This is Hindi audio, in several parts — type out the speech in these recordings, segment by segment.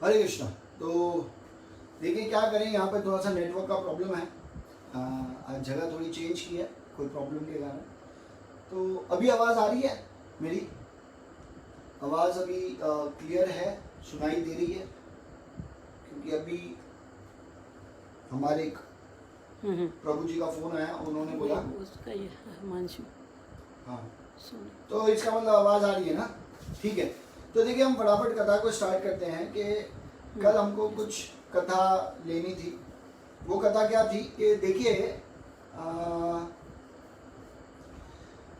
हरे कृष्णा। तो देखिए क्या करें, यहाँ पे थोड़ा सा नेटवर्क का प्रॉब्लम है। आज जगह थोड़ी चेंज की है कोई प्रॉब्लम के कारण। तो अभी आवाज़ आ रही है मेरी? आवाज़ अभी क्लियर है, सुनाई दे रही है? क्योंकि अभी हमारे एक प्रभु जी का फ़ोन आया, उन्होंने बोला उसका ये हिमांशु। हाँ, सुन तो इसका मतलब आवाज़ आ रही है ना? ठीक है। तो देखिए हम फटाफट कथा को स्टार्ट करते हैं कि कल हमको कुछ कथा लेनी थी। वो कथा क्या थी कि देखिए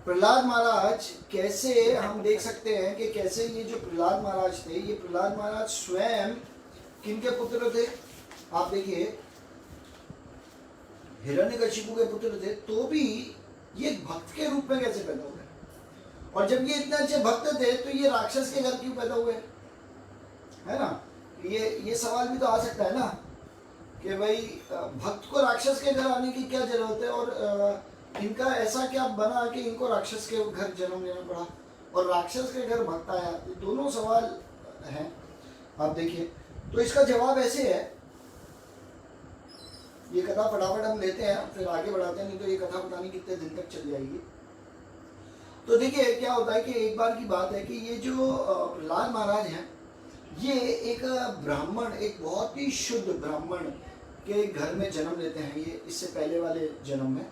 प्रहलाद महाराज कैसे हम देख सकते हैं कि कैसे ये जो प्रहलाद महाराज थे, ये प्रहलाद महाराज स्वयं किनके पुत्र थे? आप देखिए हिरण्यकशिपु के पुत्र थे, तो भी ये भक्त के रूप में कैसे पैदा हुए? और जब ये इतने अच्छे भक्त थे तो ये राक्षस के घर क्यों पैदा हुए? है ना? ये सवाल भी तो आ सकता है ना कि भाई भक्त को राक्षस के घर आने की क्या जरूरत है, और इनका ऐसा क्या बना कि इनको राक्षस के घर जन्म लेना पड़ा और राक्षस के घर भक्त आया? दोनों सवाल हैं। आप देखिए, तो इसका जवाब ऐसे है। ये कथा फटाफट हम लेते हैं, फिर आगे बढ़ाते हैं, नहीं तो ये कथा पता नहीं कितने दिन तक चल जाएगी। तो देखिए क्या होता है कि एक बार की बात है कि ये जो प्रहलाद महाराज हैं, ये एक ब्राह्मण, एक बहुत ही शुद्ध ब्राह्मण के घर में जन्म लेते हैं, ये इससे पहले वाले जन्म में।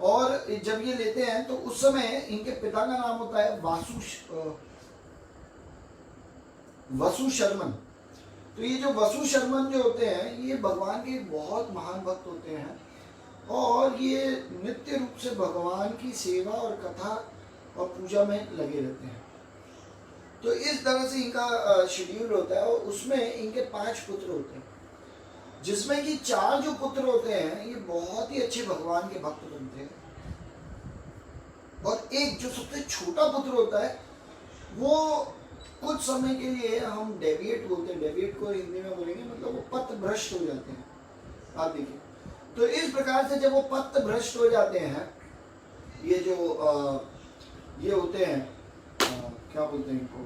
और जब ये लेते हैं तो उस समय इनके पिता का नाम होता है वसु शर्मन। तो ये जो वसु शर्मन जो होते हैं, ये भगवान के बहुत महान भक्त होते हैं और ये नित्य रूप से भगवान की सेवा और कथा और पूजा में लगे रहते हैं। तो इस तरह से इनका शेड्यूल होता है और उसमें इनके 5 पुत्र होते हैं, जिसमें कि 4 जो पुत्र होते हैं ये बहुत ही अच्छे भगवान के भक्त बनते हैं, और एक जो सबसे छोटा पुत्र होता है वो कुछ समय के लिए हम डेविएट बोलते हैं, डेविएट को हिंदी में बोलेंगे मतलब वो पथ भ्रष्ट हो जाते हैं। आप देखिए, तो इस प्रकार से जब वो पथ भ्रष्ट हो जाते हैं, ये जो ये होते हैं क्या बोलते हैं इनको,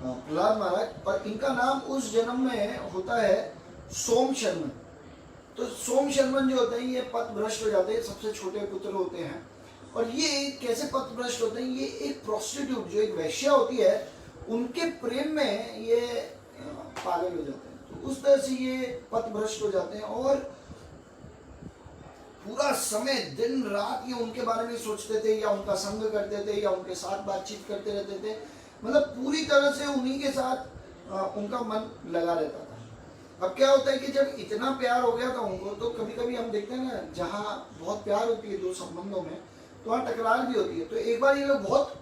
प्रहलाद महाराज, और इनका नाम उस जन्म में होता है सोम शर्मन। तो सोम शर्मन जो होते हैं ये पथ भ्रष्ट हो जाते हैं, सबसे छोटे पुत्र होते हैं। और ये कैसे पथ भ्रष्ट होते हैं? ये एक प्रोस्टिट्यूट जो एक वैश्या होती है उनके प्रेम में ये पागल हो जाते हैं। तो उस तरह से ये पथ भ्रष्ट हो जाते हैं और पूरा समय दिन रात ये उनके बारे में सोचते थे, या उनका संग करते थे, या उनके साथ बातचीत करते रहते थे। मतलब पूरी तरह से उन्हीं के साथ उनका मन लगा रहता था। अब क्या होता है कि जब इतना प्यार हो गया था उनको, तो कभी कभी हम देखते हैं ना, जहाँ बहुत प्यार होती है दो संबंधों में, तो वहाँ टकरार भी होती है। तो एक बार ये लोग बहुत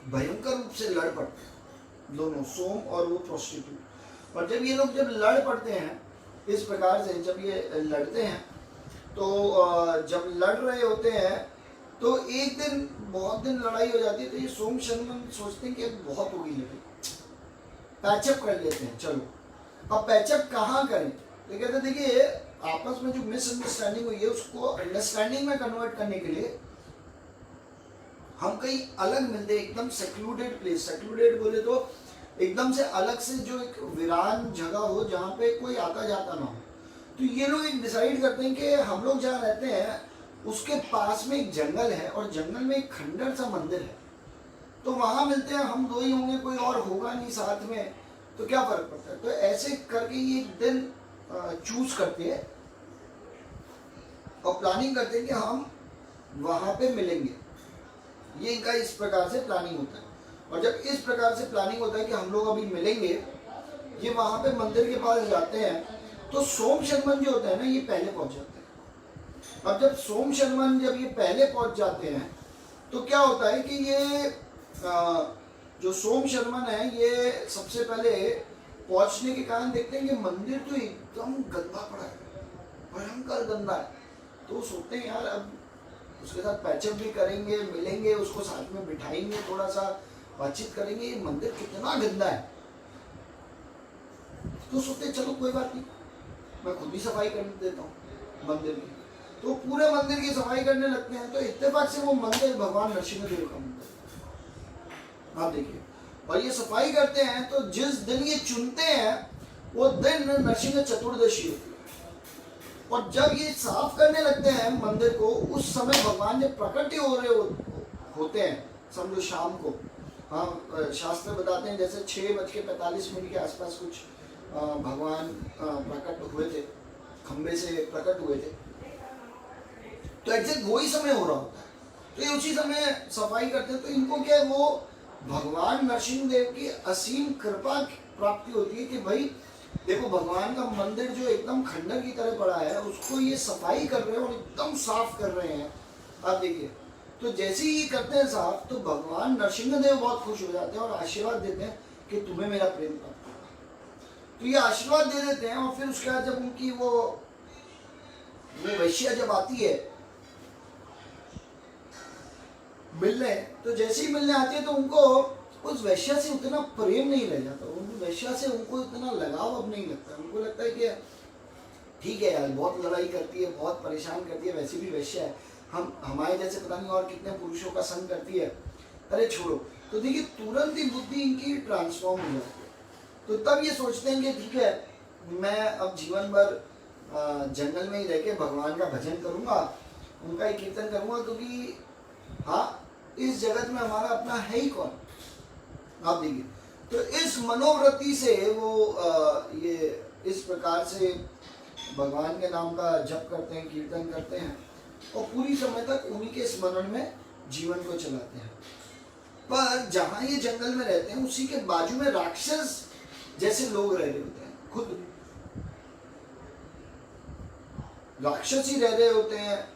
भयंकर रूप से लड़ पड़ते हैं, दोनों, सोम और वो प्रोस्टिट्यूट। और जब ये लोग लड़ पड़ते हैं इस प्रकार से, जब ये लड़ते हैं तो जब लड़ रहे होते हैं तो एक दिन बहुत दिन लड़ाई हो जाती है। तो ये सोम शर्मन सोचते हैं कि बहुत होगी लड़ाई, पैचअप कर लेते हैं, चलो। अब पैचअप कहाँ करें? तो कहते हैं देखिए आपस में जो मिसअंडरस्टैंडिंग हुई है उसको अंडरस्टैंडिंग में कन्वर्ट करने के लिए हम कहीं अलग मिलते हैं, एकदम सेक्लूडेड प्लेस। सेक्लूडेड बोले तो एकदम से अलग से, जो एक वीरान जगह हो जहाँ पे कोई आता जाता ना हो। तो ये लोग एक डिसाइड करते हैं कि हम लोग जहाँ रहते हैं उसके पास में एक जंगल है और जंगल में एक खंडर सा मंदिर है, तो वहाँ मिलते हैं। हम 2 ही होंगे, कोई और होगा नहीं साथ में, तो क्या फर्क पड़ता है। तो ऐसे करके ये एक दिन चूज करते हैं और प्लानिंग करते हैं कि हम वहाँ पे मिलेंगे। ये इनका इस प्रकार से प्लानिंग होता है। और जब इस प्रकार से प्लानिंग होता है कि हम लोग अभी मिलेंगे, ये वहाँ पे मंदिर के पास जाते हैं। तो सोम शर्मन जो होते हैं ना, ये पहले पहुँच जाते हैं। अब जब सोम शर्मन जब ये पहले पहुँच जाते हैं तो क्या होता है कि ये जो सोम शर्मन है, ये सबसे पहले पहुँचने के कारण देखते हैं कि मंदिर तो एकदम गंदा पड़ा है, भयंकर गंदा है। तो सोचते हैं यार अब उसके साथ पैचअप भी करेंगे, मिलेंगे, उसको साथ में बिठाएंगे, थोड़ा सा बातचीत करेंगे, ये मंदिर कितना गंदा है। तो सोचते चलो कोई बात नहीं, मैं खुद ही सफाई कर देता हूँ मंदिर की। तो पूरे मंदिर की सफाई करने लगते हैं। तो इत्तेफाक से वो मंदिर भगवान नरसिंह देव का मंदिर, आप देखिए। और ये सफाई करते हैं तो जिस दिन ये चुनते हैं वो दिन नरसिंह चतुर्दशी होती है। और जब ये साफ करने लगते हैं मंदिर को, उस समय भगवान जब प्रकट हो रहे होते हैं, समझो शाम को, हाँ शास्त्र बताते हैं जैसे 6:45 के आसपास कुछ भगवान प्रकट हुए थे, खंबे से प्रकट हुए थे, तो एग्जैक्ट वही समय हो रहा होता है। तो ये उसी समय सफाई करते हैं। तो इनको क्या है, वो भगवान नरसिंह देव की असीम कृपा प्राप्ति होती है कि भाई देखो भगवान का मंदिर जो एकदम खंडर की तरह पड़ा है, उसको ये सफाई कर रहे हैं और एकदम साफ कर रहे हैं। आप देखिए, तो जैसे ही ये करते हैं साफ, तो भगवान नरसिंह देव बहुत खुश हो जाते हैं और आशीर्वाद देते हैं कि तुम्हें मेरा प्रेम प्राप्त होगा। तो ये आशीर्वाद दे देते हैं। और फिर उसके बाद जब उनकी वो वैश्या जब आती है मिलने, तो जैसे ही मिलने आती है तो उनको उस वैश्या से उतना प्रेम नहीं रह जाता, उन वैश्या से उनको इतना लगाव अब नहीं लगता। उनको लगता है कि ठीक है यार, बहुत लड़ाई करती है, बहुत परेशान करती है, वैसे भी वैश्या है, हम हमारे जैसे पता नहीं और कितने पुरुषों का संग करती है, अरे छोड़ो। तो देखिए तुरंत ही बुद्धि इनकी ट्रांसफॉर्म हो जाती है। तो तब ये सोचते हैं कि ठीक है, मैं अब जीवन भर जंगल में ही रह के भगवान का भजन करूंगा, उनका ही कीर्तन करूंगा, क्योंकि हाँ इस जगत में हमारा अपना है ही कौन। आप देखिए, तो इस मनोवृत्ति से वो ये इस प्रकार से भगवान के नाम का जप करते हैं, कीर्तन करते हैं और पूरी समय तक उन्हीं के स्मरण में जीवन को चलाते हैं। पर जहां ये जंगल में रहते हैं, उसी के बाजू में राक्षस जैसे लोग रह रहे होते हैं, खुद राक्षस ही रह रहे होते हैं,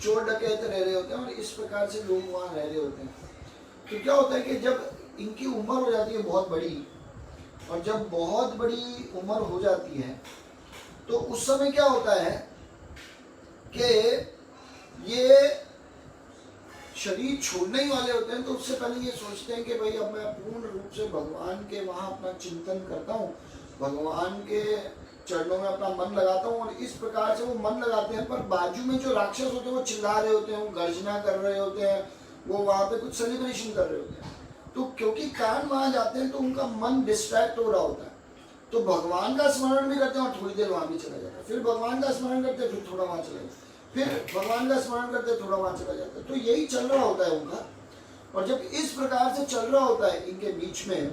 चोर डकैत रह रहे होते हैं, और इस प्रकार से लोग वहां रह रहे होते हैं। तो क्या होता है कि जब इनकी उम्र हो जाती है बहुत बड़ी, और जब बहुत बड़ी उम्र हो जाती है तो उस समय क्या होता है कि ये शरीर छोड़ने ही वाले होते हैं। तो उससे पहले ये सोचते हैं कि भाई अब मैं पूर्ण रूप से भगवान के वहाँ अपना चिंतन करता हूँ, भगवान के चरणों में अपना मन लगाता हूँ। और इस प्रकार से वो मन लगाते हैं, पर बाजू में जो राक्षस होते हैं वो चिल्ला रहे होते हैं, वो गर्जना कर रहे होते हैं, वो वहाँ पे कुछ सेलिब्रेशन कर रहे होते हैं। तो क्योंकि कान वहाँ जाते हैं तो उनका मन डिस्ट्रैक्ट हो रहा होता है, तो भगवान का स्मरण भी करते हैं और थोड़ी देर वहाँ भी चला जाता है, फिर भगवान का स्मरण करते हैं, फिर थोड़ा वहाँ चला जाता है, फिर भगवान का स्मरण करते हैं, थोड़ा वहाँ चला जाता है। तो यही चल रहा होता है उनका। और जब इस प्रकार से चल रहा होता है इनके बीच में,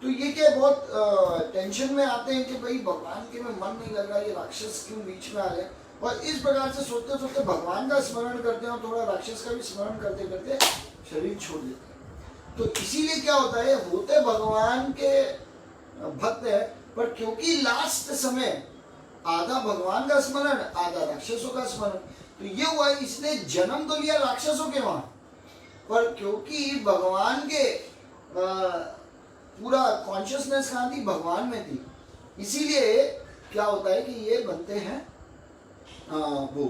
तो ये क्या बहुत टेंशन में आते हैं कि भाई भगवान के में मन नहीं लग रहा, ये राक्षस क्यों बीच में आ रहे हैं। और इस प्रकार से सोचते सोचते भगवान का स्मरण करते हैं और थोड़ा राक्षस का भी स्मरण करते करते शरीर छोड़ देते हैं। तो इसीलिए क्या होता है, होते भगवान के भक्त है, पर क्योंकि लास्ट समय आधा भगवान का स्मरण, आधा राक्षसों का स्मरण, तो ये हुआ इसने जन्म तो लिया राक्षसों के वहां, पर क्योंकि भगवान के पूरा कॉन्शियसनेस कहाँ थी, भगवान में थी, इसीलिए क्या होता है कि ये बनते हैं वो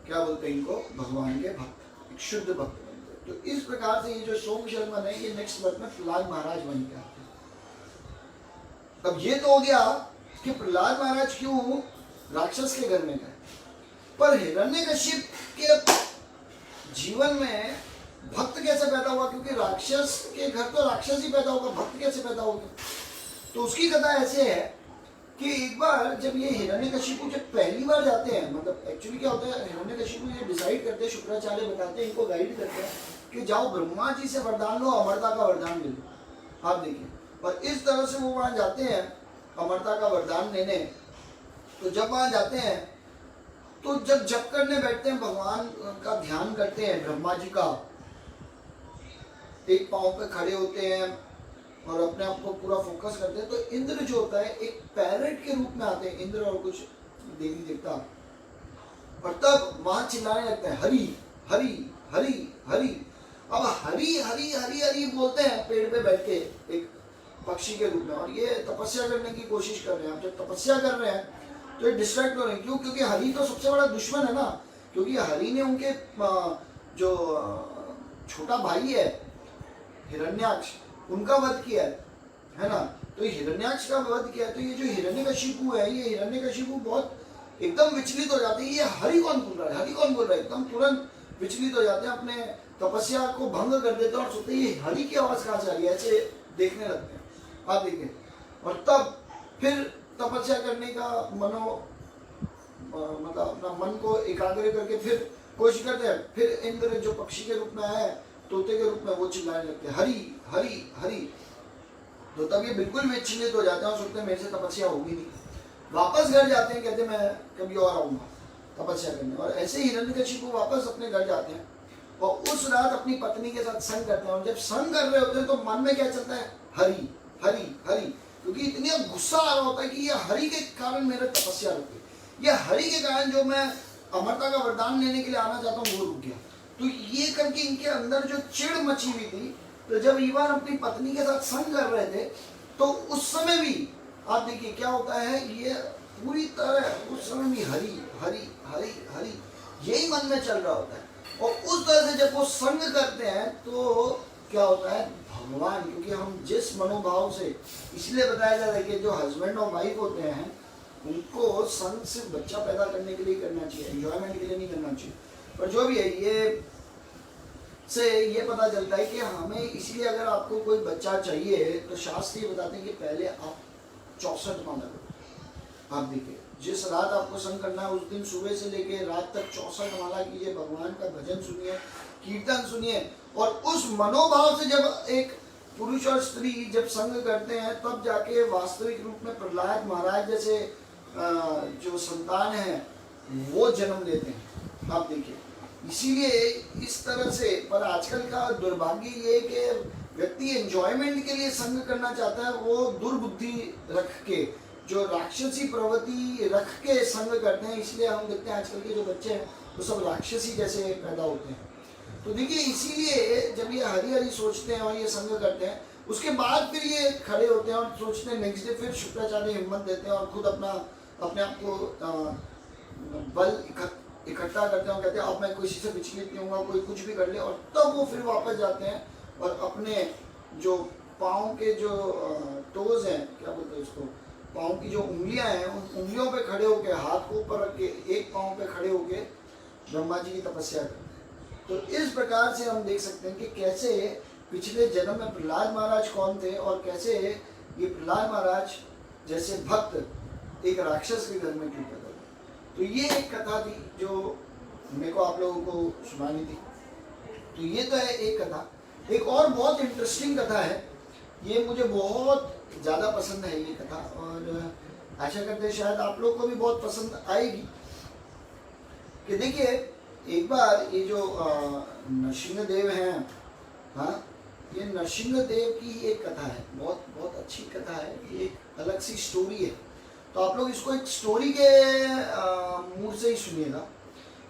क्या बोलते हैं इनको, भगवान के भक्त, एक शुद्ध भक्त बनते हैं। तो इस प्रकार से ये जो सोम शर्मा है, ये नेक्स्ट बर्थ में प्रहलाद महाराज बन के आते हैं। अब ये तो हो गया कि प्रहलाद महाराज क्यों राक्षस के घर में गए, पर हिरण्यकशिप के जीवन में भक्त कैसे पैदा हुआ, क्योंकि राक्षस के घर तो राक्षस ही पैदा होगा, भक्त कैसे पैदा होगा। तो उसकी कथा ऐसे है कि एक बार जब ये हिरण्यकशिपु जब पहली बार जाते हैं, मतलब एक्चुअली क्या होता है, हिरण्यकशिपु ये डिसाइड करते हैं, शुक्राचार्य बताते हैं, इनको गाइड करते हैं कि जाओ ब्रह्मा जी से वरदान लो, अमरता का वरदान ले लो। आप देखिए, और इस तरह से वो वहां जाते हैं अमरता का वरदान लेने। तो जब वहां जाते हैं तो जब जप करने बैठते हैं, भगवान का ध्यान करते हैं, ब्रह्मा जी का, एक पांव पे खड़े होते हैं और अपने आप को पूरा फोकस करते हैं, तो इंद्र जो होता है एक पैरेट के रूप में आते हैं, इंद्र और कुछ देवी देवता, और तब वहां चिल्लाने लगते हैं हरि हरि हरि हरि। अब हरि हरि हरि हरि बोलते हैं पेड़ पे बैठ के एक पक्षी के रूप में, और ये तपस्या करने की कोशिश कर रहे हैं। अब जब तपस्या कर रहे हैं तो ये डिस्ट्रैक्ट हो रहे हैं, क्यों, क्योंकि हरि तो सबसे बड़ा दुश्मन है ना, क्योंकि हरि ने उनके जो छोटा भाई है हिरण्याक्ष, उनका वध किया है ना, तो हिरण्याक्ष का वध किया है। तो ये जो हिरण्यकशिपु है, ये हिरण्यकशिपु बहुत एकदम विचलित हो जाते हैं, ये हरि कौन बोल रहा है, हरि कौन बोल रहा है, एकदम तुरंत विचलित हो जाते हैं, अपने तपस्या को भंग कर देते हैं और सोचते हैं ये हरि की आवाज कहाँ से आ रही है, ऐसे देखने लगते हैं, आप देखिए। और तब फिर तपस्या करने का मतलब अपना मन को एकाग्र करके फिर कोशिश करते हैं, फिर इंद्र जो पक्षी के रूप में आया है, तोते के रूप में, वो चिल्लाने लगते हैं हरि हरि हरि। तो तब ये बिल्कुल विचलित हो जाते हैं और सोचते हैं मेरे से तपस्या होगी नहीं, वापस घर जाते हैं, कहते हैं मैं कभी और आऊँगा तपस्या करने। और ऐसे हिरण्यकशिपु वापस अपने घर जाते हैं और उस रात अपनी पत्नी के साथ संग करते हैं। और जब संग कर रहे होते हैं तो मन में क्या चलता है, हरि हरि हरि, क्योंकि इतनी गुस्सा आ रहा होता है कि ये हरि के कारण मेरा तपस्या रुक गई, ये हरि के कारण जो मैं अमरता का वरदान लेने के लिए आना चाहता हूँ वो रुक गया। तो ये करके इनके अंदर जो चिढ़ मची हुई थी, तो जब इवान अपनी पत्नी के साथ संग कर रहे थे तो उस समय भी आप देखिए क्या होता है, ये पूरी तरह उस समय भी हरि हरि हरि हरि यही मन में चल रहा होता है। और उस तरह से जब वो संग करते हैं तो क्या होता है, भगवान, क्योंकि हम जिस मनोभाव से, इसलिए बताया जाता है कि जो हस्बैंड और वाइफ होते हैं उनको संग सिर्फ बच्चा पैदा करने के लिए करना चाहिए, एंजॉयमेंट के लिए नहीं करना चाहिए। पर जो भी है, ये से ये पता चलता है कि हमें, इसलिए अगर आपको कोई बच्चा चाहिए तो शास्त्र ये बताते हैं कि पहले आप 64 माला करो। आप देखिए जिस रात आपको संग करना है उस दिन सुबह से लेके रात तक 64 माला कीजिए, भगवान का भजन सुनिए, कीर्तन सुनिए। और उस मनोभाव से जब एक पुरुष और स्त्री जब संग करते हैं तब जाके वास्तविक रूप में प्रहलाद महाराज जैसे जो संतान है वो जन्म लेते हैं। आप देखिए इसीलिए इस तरह से, पर आजकल का दुर्भाग्य ये कि व्यक्ति एंजॉयमेंट के लिए संग करना चाहता है, वो दुर्बुद्धि रख के, जो राक्षसी प्रवृत्ति रख के संग करते हैं। इसलिए हम देखते हैं आजकल के जो बच्चे हैं वो सब राक्षसी जैसे पैदा होते हैं। तो देखिए इसीलिए जब ये हरि हरि सोचते हैं और ये संग करते हैं, उसके बाद फिर ये खड़े होते हैं और सोचते हैं, नेक्स्ट डे फिर शुक्राचार्य हिम्मत देते हैं और खुद अपने आप को बल इकट्ठा करते हैं और कहते हैं अब मैं किसी से विचलित नहीं होऊंगा, कोई कुछ भी कर ले। और तब वो फिर वापस जाते हैं और अपने जो पाँव के जो टोज हैं, क्या बोलते हैं उसको, पाँव की जो उंगलियां हैं, उन उंगलियों पे खड़े होके, हाथ को ऊपर रख के एक पाँव पे खड़े होके ब्रह्मा जी की तपस्या करते हैं। तो इस प्रकार से हम देख सकते हैं कि कैसे पिछले जन्म में प्रहलाद महाराज कौन थे और कैसे ये प्रहलाद महाराज जैसे भक्त एक राक्षस के घर में क्यों पैदा हुए। तो ये एक कथा थी जो मेरे को आप लोगों को सुनानी थी। तो ये तो है एक कथा। एक और बहुत इंटरेस्टिंग कथा है, ये मुझे बहुत ज़्यादा पसंद है ये कथा, और आशा करते हैं शायद आप लोग को भी बहुत पसंद आएगी। कि देखिए एक बार ये जो नरसिंहदेव हैं, हाँ, ये नरसिंहदेव की एक कथा है, बहुत बहुत अच्छी कथा है, ये एक अलग सी स्टोरी है। तो आप लोग इसको एक स्टोरी के मूड से ही सुनिएगा।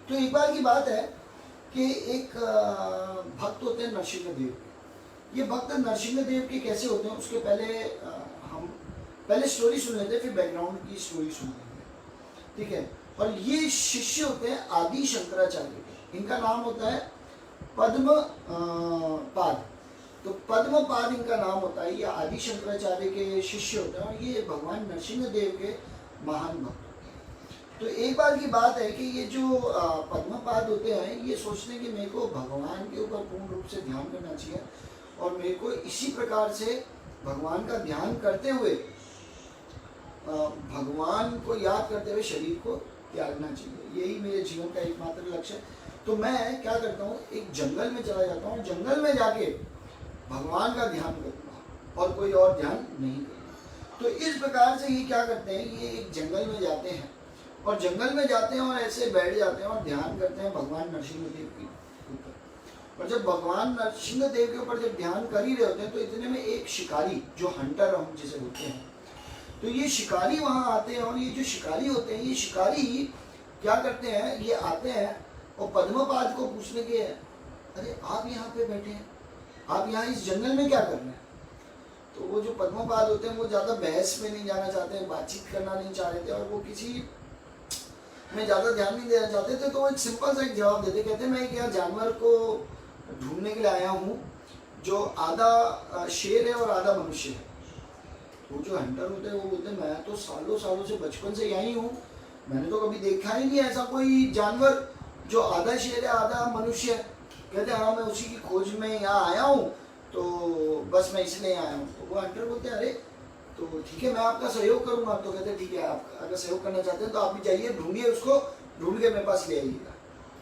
तो एक बार की बात है कि एक भक्त होते हैं नरसिंहदेव। ये भक्त नरसिंहदेव के कैसे होते हैं उसके पहले हम पहले स्टोरी सुन लेते हैं, फिर बैकग्राउंड की स्टोरी सुन लेंगे, ठीक है। और ये शिष्य होते हैं आदि शंकराचार्य के, इनका नाम होता है पद्मपाद। तो पद्मपाद इनका नाम होता है, ये आदि शंकराचार्य के शिष्य होते हैं और ये भगवान नरसिंहदेव के महान भक्त होते हैं। तो एक बार की बात है कि ये जो पद्मपाद होते हैं ये सोचते हैं कि मेरे को भगवान के ऊपर पूर्ण रूप से ध्यान करना चाहिए और मेरे को इसी प्रकार से भगवान का ध्यान करते हुए, भगवान को याद करते हुए शरीर को त्यागना चाहिए, यही मेरे जीवन का एकमात्र लक्ष्य है। तो मैं क्या करता हूँ, एक जंगल में चला जाता हूँ, जंगल में जाके भगवान का ध्यान करूँगा और कोई और ध्यान नहीं करूँगा। तो इस प्रकार से ये क्या करते हैं, ये एक जंगल में जाते हैं और जंगल में जाते हैं और ऐसे बैठ जाते हैं और ध्यान करते हैं भगवान नरसिंहदेव के ऊपर। और जब भगवान नरसिंहदेव के ऊपर जब ध्यान कर ही रहे होते हैं तो इतने में एक शिकारी, जो हंटर हम जिसे बोलते हैं, तो ये शिकारी वहाँ आते हैं। और ये जो शिकारी होते हैं, ये शिकारी क्या करते हैं, ये आते हैं और पद्मपाद को पूछने के, अरे आप यहाँ पे बैठे हैं, आप यहाँ इस जंगल में क्या कर रहे हैं। तो वो जो पद्मपाद होते हैं वो ज़्यादा बहस में नहीं जाना चाहते हैं, बातचीत करना नहीं चाह रहे थे और वो किसी में ज़्यादा ध्यान नहीं देना चाहते थे। तो एक सिंपल सा एक जवाब देते, कहते मैं एक यहाँ जानवर को ढूंढने के लिए आया हूँ जो आधा शेर है और आधा मनुष्य है। वो जो हंटर होते हैं वो बोलते हैं मैं तो सालों सालों से बचपन से यहीं हूँ, मैंने तो कभी देखा ही नहीं ऐसा कोई जानवर जो आधा शेर है आधा मनुष्य है। कहते हाँ मैं उसी की खोज में यहाँ आया हूँ, तो बस मैं इसलिए आया हूँ। तो वो हंटर बोलते हैं अरे तो ठीक है मैं आपका सहयोग करूंगा। तो कहते हैं ठीक है आप अगर सहयोग करना चाहते हैं तो आप भी जाइए, ढूंढिए उसको, ढूंढ के मेरे पास ले आइएगा।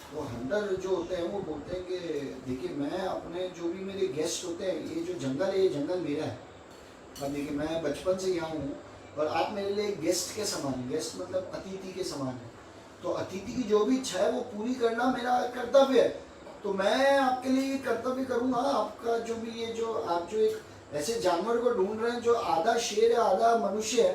तो हंटर जो होते हैं वो बोलते हैं कि देखिए मैं अपने जो भी मेरे गेस्ट होते हैं, ये जो जंगल है ये जंगल मेरा है। अब देखिए मैं बचपन से यहाँ हूँ और आप मेरे लिए गेस्ट के समान, गेस्ट मतलब अतिथि के समान है। तो अतिथि की जो भी इच्छा है वो पूरी करना मेरा कर्तव्य है। तो मैं आपके लिए ये कर्तव्य करूँगा। आपका जो भी ये जो आप जो एक ऐसे जानवर को ढूंढ रहे हैं जो आधा शेर है आधा मनुष्य है,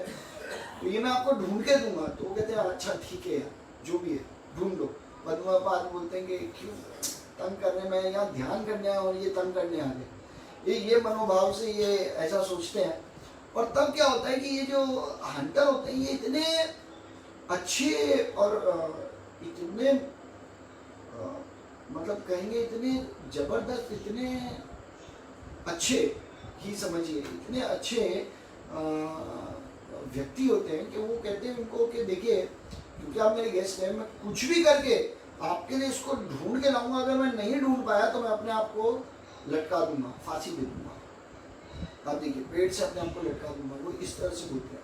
तो ये मैं आपको ढूंढ के दूंगा। तो वो कहते हैं अच्छा ठीक है जो भी है ढूंढ लो। पद्मपाद बोलते हैं कि क्यों तंग करने में, यहाँ ध्यान करने आए और ये तंग करने आ गए। ये मनोभाव से ये ऐसा सोचते हैं। और तब क्या होता है कि ये जो हंटर होते हैं ये इतने अच्छे और इतने मतलब कहेंगे इतने जबरदस्त, इतने अच्छे ही समझिए, इतने अच्छे व्यक्ति होते हैं कि वो कहते हैं उनको कि देखिए क्योंकि आप मेरे गेस्ट हैं, मैं कुछ भी करके आपके लिए इसको ढूंढ के लाऊंगा। अगर मैं नहीं ढूंढ पाया तो मैं अपने आप को लटका दूंगा, फांसी दे दूंगा। आप देखिए पेड़ से अपने आप को लटका दूंगा, वो इस तरह से बोलते हैं।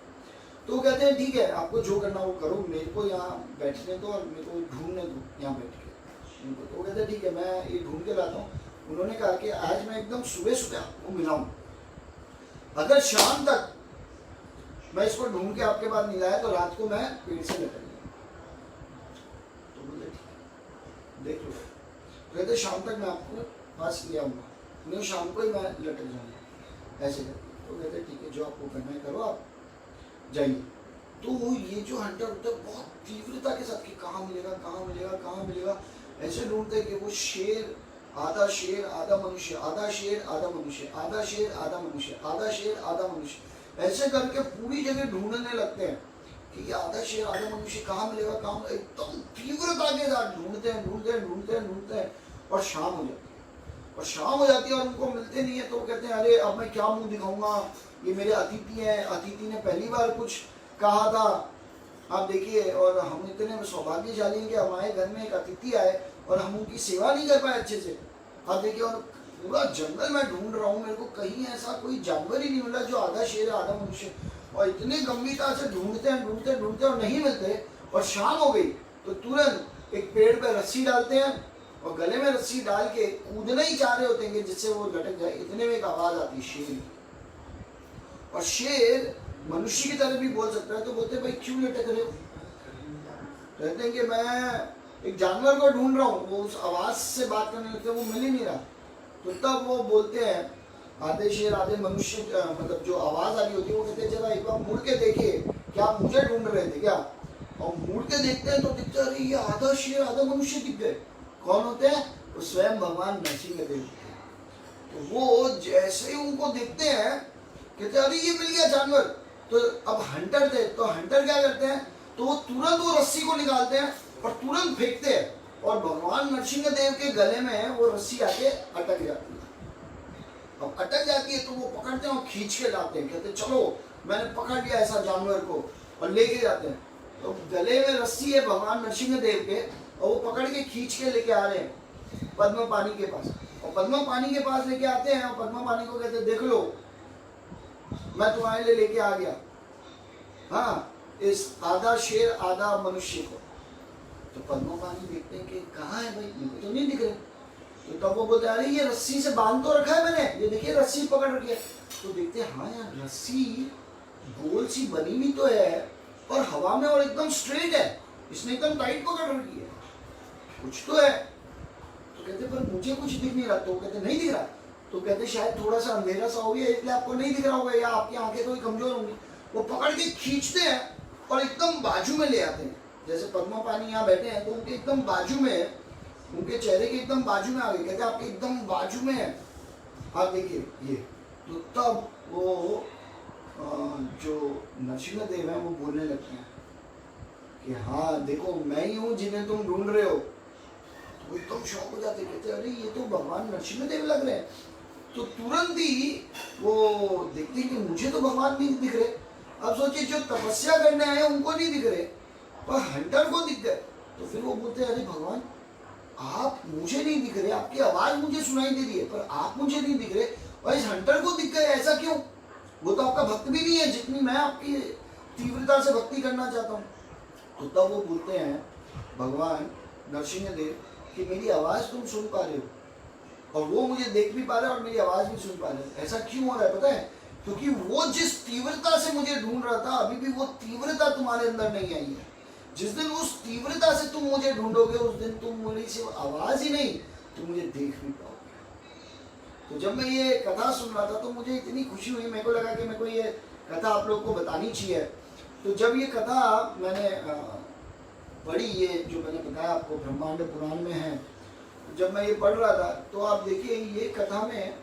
तो वो कहते हैं ठीक है आपको जो करना वो करो, मेरे को यहाँ बैठने दो और मेरे को ढूंढने दो यहाँ बैठ के उनको। तो वो कहते हैं ठीक है मैं ये ढूंढ के लाता हूँ। उन्होंने कहा कि आज मैं एकदम सुबह सुबह आपको मिलाऊं, अगर शाम तक मैं इसको ढूंढ के आपके पास नहीं लाया तो रात को मैं पेड़ से लटक गया। तो बोले ठीक है देख लो। कहते शाम तक मैं आपको पास ले आऊँगा, नहीं शाम को ही मैं लटक जाऊँगा ऐसे करके। तो कहते ठीक है जो आपको करना है करो, आप जाइए। तो ये जो हंटर होता है बहुत तीव्रता के साथ कि कहाँ मिलेगा कहाँ मिलेगा कहाँ मिलेगा, ऐसे ढूंढते हैं कि वो शेर आधा मनुष्य, आधा शेर आधा मनुष्य, आधा शेर आधा मनुष्य, आधा शेर आधा मनुष्य, ऐसे करके पूरी जगह ढूंढने लगते हैं कि ये आधा शेर आधा मनुष्य कहाँ मिलेगा कहाँ। एकदम तीव्रता के साथ ढूंढते हैं ढूंढते हैं ढूंढते हैं ढूंढते हैं और शाम हो जाती है। और शाम हो जाती है और उनको मिलते नहीं है। तो वो कहते हैं अरे अब मैं क्या मुंह दिखाऊंगा, ये मेरे अतिथि हैं, अतिथि ने पहली बार कुछ कहा था आप देखिए, और हम इतने सौभाग्यशाली हैं कि हमारे घर में एक अतिथि आए और हम उनकी सेवा नहीं कर पाए अच्छे से। आप देखिए और पूरा जंगल में ढूंढ रहा हूँ, मेरे को कहीं ऐसा कोई जानवर ही नहीं मिला जो आधा शेर आधा मनुष्य। और इतनी गंभीरता से ढूंढते हैं ढूंढते ढूंढते और नहीं मिलते और शाम हो गई। तो तुरंत एक पेड़ पे रस्सी डालते हैं और गले में रस्सी डाल के कूदना ही चाह रहे होते हैं जिससे वो लटक जाए। इतने में एक आवाज आती है शेर की, और शेर मनुष्य की तरह भी बोल सकता है। तो बोलते हैं भाई क्यों लटक रहे हो? कहते हैं कि मैं एक जानवर को ढूंढ रहा हूँ। वो उस आवाज से बात करने लगते हैं, वो मिल ही नहीं रहा। तो तब वो बोलते हैं आधे शेर आधे मनुष्य, मतलब जो आवाज आ रही होती है वो कहते हैं जरा एक बार मुड़ के देखिए क्या आप मुझे ढूंढ रहे थे क्या? और मुड़ के देखते हैं तो दिखता है ये आधा शेर आधा मनुष्य दिख गए। कौन होते हैं? वो स्वयं भगवान नरसिंहदेव। तो वो जैसे ही उनको देखते हैं कहते हैं अरे ये मिल गया जानवर। तो अब हंटर थे, तो हंटर क्या करते हैं, तो वो तुरंत वो रस्सी को निकालते हैं और तुरंत फेंकते हैं और भगवान नरसिंहदेव के गले में वो रस्सी आके अटक जाती है। अब अटक जाती है तो वो पकड़ते हैं और खींच के लाते हैं। कहते हैं चलो मैंने पकड़ लिया ऐसा जानवर को, और लेके जाते हैं। तो गले में रस्सी है भगवान नरसिंहदेव के और वो पकड़ के खींच के लेके आ रहे हैं पद्म पानी के पास। और पद्म पानी के पास लेके आते हैं और पद्म पानी को कहते हैं देख लो मैं तुम्हारे लिए लेके आ गया, हाँ, इस आधा शेर आधा मनुष्य को। तो पद्म पानी देखते हैं कि कहाँ है भाई, मुझे तो नहीं दिख रहे। तो तब वो बोलते अरे ये रस्सी से बांध तो रखा है मैंने, ये देखिए रस्सी पकड़ रखी है। तो देखते हैं हाँ यार रस्सी गोल सी बनी हुई तो है और हवा में और एकदम स्ट्रेट है, इसने एकदम टाइट पकड़ रखी है, कुछ तो है। तो कहते पर मुझे कुछ दिख नहीं रहा। तो कहते नहीं दिख रहा। तो कहते शायद थोड़ा सा अंधेरा सा हो गया इसलिए आपको नहीं दिख रहा होगा, या आपकी आंखें थोड़ी कमजोर होंगी। वो पकड़ के खींचते हैं और एकदम बाजू में ले आते हैं। जैसे पद्मा पानी यहाँ बैठे हैं तो उनके एकदम बाजू में, उनके चेहरे के एकदम बाजू में आ गए। कहते आपके एकदम बाजू में है, आप देखिए ये। तो तब वो जो नरसिंहदेव है वो बोलने लगते हैं कि हाँ देखो मैं ही हूँ जिन्हें तुम ढूंढ रहे हो। तो एकदम शौक हो जाते, कहते अरे ये तो भगवान नरसिंहदेव लग रहे हैं। तो तुरंत ही वो देखते कि मुझे तो भगवान नहीं दिख रहे। अब सोचिए जो तपस्या करने आए उनको नहीं दिख रहे पर हंटर को दिख गए। तो फिर वो बोलते अरे भगवान आप मुझे नहीं दिख रहे, आपकी आवाज मुझे सुनाई दे रही है पर आप मुझे नहीं दिख रहे, और इस हंटर को दिख गए, ऐसा क्यों? वो तो आपका भक्त भी नहीं है जितनी मैं आपकी तीव्रता से भक्ति करना चाहता हूँ। तो तब वो बोलते हैं भगवान नरसिंह देव कि मेरी आवाज़ तुम सुन पा रहे हो और वो मुझे देख भी पा रहे हैं और मेरी आवाज़ भी सुन पा रहे हैं। ऐसा क्यों हो रहा है पता है? क्योंकि वो जिस तीव्रता से मुझे ढूंढ रहा था, अभी भी वो तीव्रता तुम्हारे अंदर नहीं आई है। जिस दिन उस तीव्रता से तुम मुझे ढूंढोगे, उस दिन तुम मेरी सिर्फ आवाज़ ही नहीं, तुम मुझे देख भी पाओगे। तो जब मैं ये कथा सुन रहा था तो मुझे इतनी खुशी हुई, मेरे को लगा कि मेरे को ये कथा आप लोगों को बतानी चाहिए। तो जब ये कथा मैंने पढ़ी, ये जो मैंने बताया आपको ब्रह्मांड पुराण में है, जब मैं ये पढ़ रहा था तो आप देखिए ये कथा में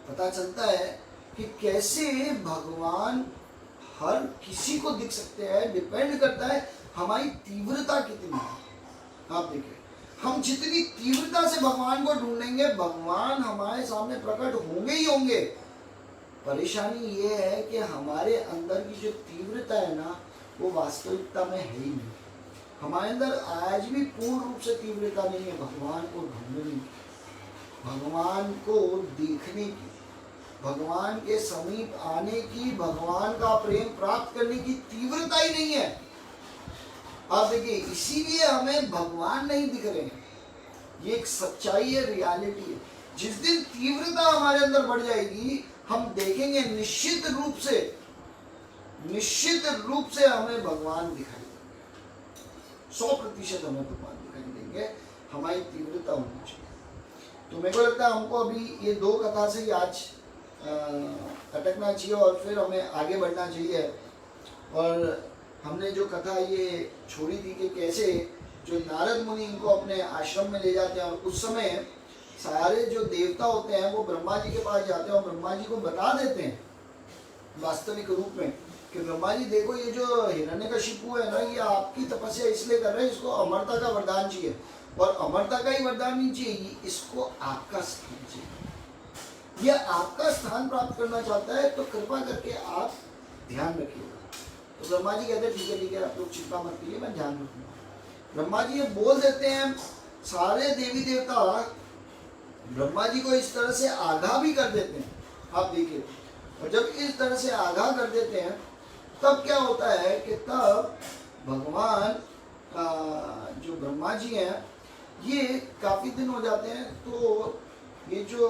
पता चलता है कि कैसे भगवान हर किसी को दिख सकते हैं। डिपेंड करता है हमारी तीव्रता कितनी है। आप देखिए, हम जितनी तीव्रता से भगवान को ढूंढेंगे, भगवान हमारे सामने प्रकट होंगे ही होंगे। परेशानी ये है कि हमारे अंदर की जो तीव्रता है ना, वो वास्तविकता में है ही नहीं। हमारे अंदर आज भी पूर्ण रूप से तीव्रता नहीं है भगवान को ढूंढने की, भगवान को देखने की, भगवान के समीप आने की, भगवान का प्रेम प्राप्त करने की तीव्रता ही नहीं है। आप देखिए, इसीलिए हमें भगवान नहीं दिख रहे हैं। ये एक सच्चाई है, रियलिटी है। जिस दिन तीव्रता हमारे अंदर बढ़ जाएगी, हम देखेंगे निश्चित रूप से हमें भगवान दिखाई देंगे। 100% हमें भगवान दिखाई देंगे। हमारी तीव्रता होनी चाहिए। तो मेरे को लगता है हमको अभी ये 2 कथा से ही आज अटकना चाहिए और फिर हमें आगे बढ़ना चाहिए। और हमने जो कथा ये छोड़ी थी कि कैसे जो नारद मुनि इनको अपने आश्रम में ले जाते हैं और उस समय सारे जो देवता होते हैं वो ब्रह्मा जी के पास जाते हैं और ब्रह्मा जी को बता देते हैं वास्तविक रूप में कि ब्रह्मा जी देखो, ये जो हिरण्यकशिपु है ना, ये आपकी तपस्या इसलिए कर रहे हैं, इसको अमरता का वरदान चाहिए। और अमरता का ही वरदान नहीं चाहिए, इसको आपका स्थान चाहिए। यह आपका स्थान प्राप्त करना चाहता है, तो कृपा करके आप ध्यान रखिएगा। तो ब्रह्मा जी कहते हैं ठीक है, आप लोग चिंता मत कीजिए, मैं ध्यान रखूंगा। ब्रह्मा जी ये बोल देते हैं। सारे देवी देवता ब्रह्मा जी को इस तरह से आगाह भी कर देते हैं। आप देखिए, और जब इस तरह से आगाह कर देते हैं तब क्या होता है कि तब भगवान जो ब्रह्मा जी हैं, ये काफ़ी दिन हो जाते हैं। तो ये जो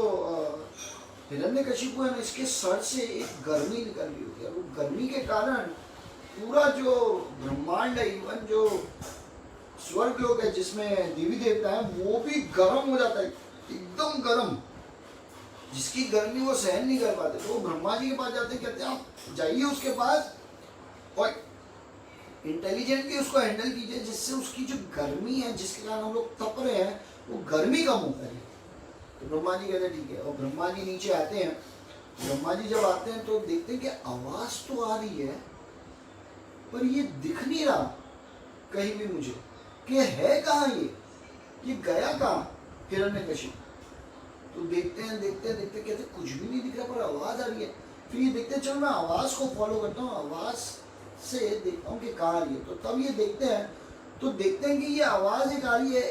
हिरण्यकशिपु है ना, इसके सर से एक गर्मी निकल रही होती है। वो गर्मी के कारण पूरा जो ब्रह्मांड है, इवन जो स्वर्ग लोक है जिसमें देवी देवता है, वो भी गर्म हो जाता है, एकदम गर्म, जिसकी गर्मी वो सहन नहीं कर पाते। तो वो ब्रह्मा जी के पास जाते हैं, कहते हैं आप जाइए उसके पास और इंटेलिजेंटली उसको हैंडल कीजिए, जिससे उसकी जो गर्मी है, जिसके कारण हम लोग तप रहे हैं, वो गर्मी कम हो पाए। तो ब्रह्मा जी कहते हैं ठीक है। और ब्रह्मा जी नीचे आते हैं। ब्रह्मा जी जब आते हैं तो देखते हैं कि आवाज़ तो आ रही है पर ये दिख नहीं रहा कहीं भी मुझे कि है कहाँ ये गया कहाँ हिरण्यकशिपु। तो देखते हैं कहते कुछ भी नहीं दिख रहा पर आवाज़ आ रही है। फिर ये देखते हैं चलो मैं आवाज़ को फॉलो करता हूँ, आवाज़ से देखता हूँ कि कहाँ आ रही है। तो तब ये देखते हैं कि ये आवाज़ एक आ रही है,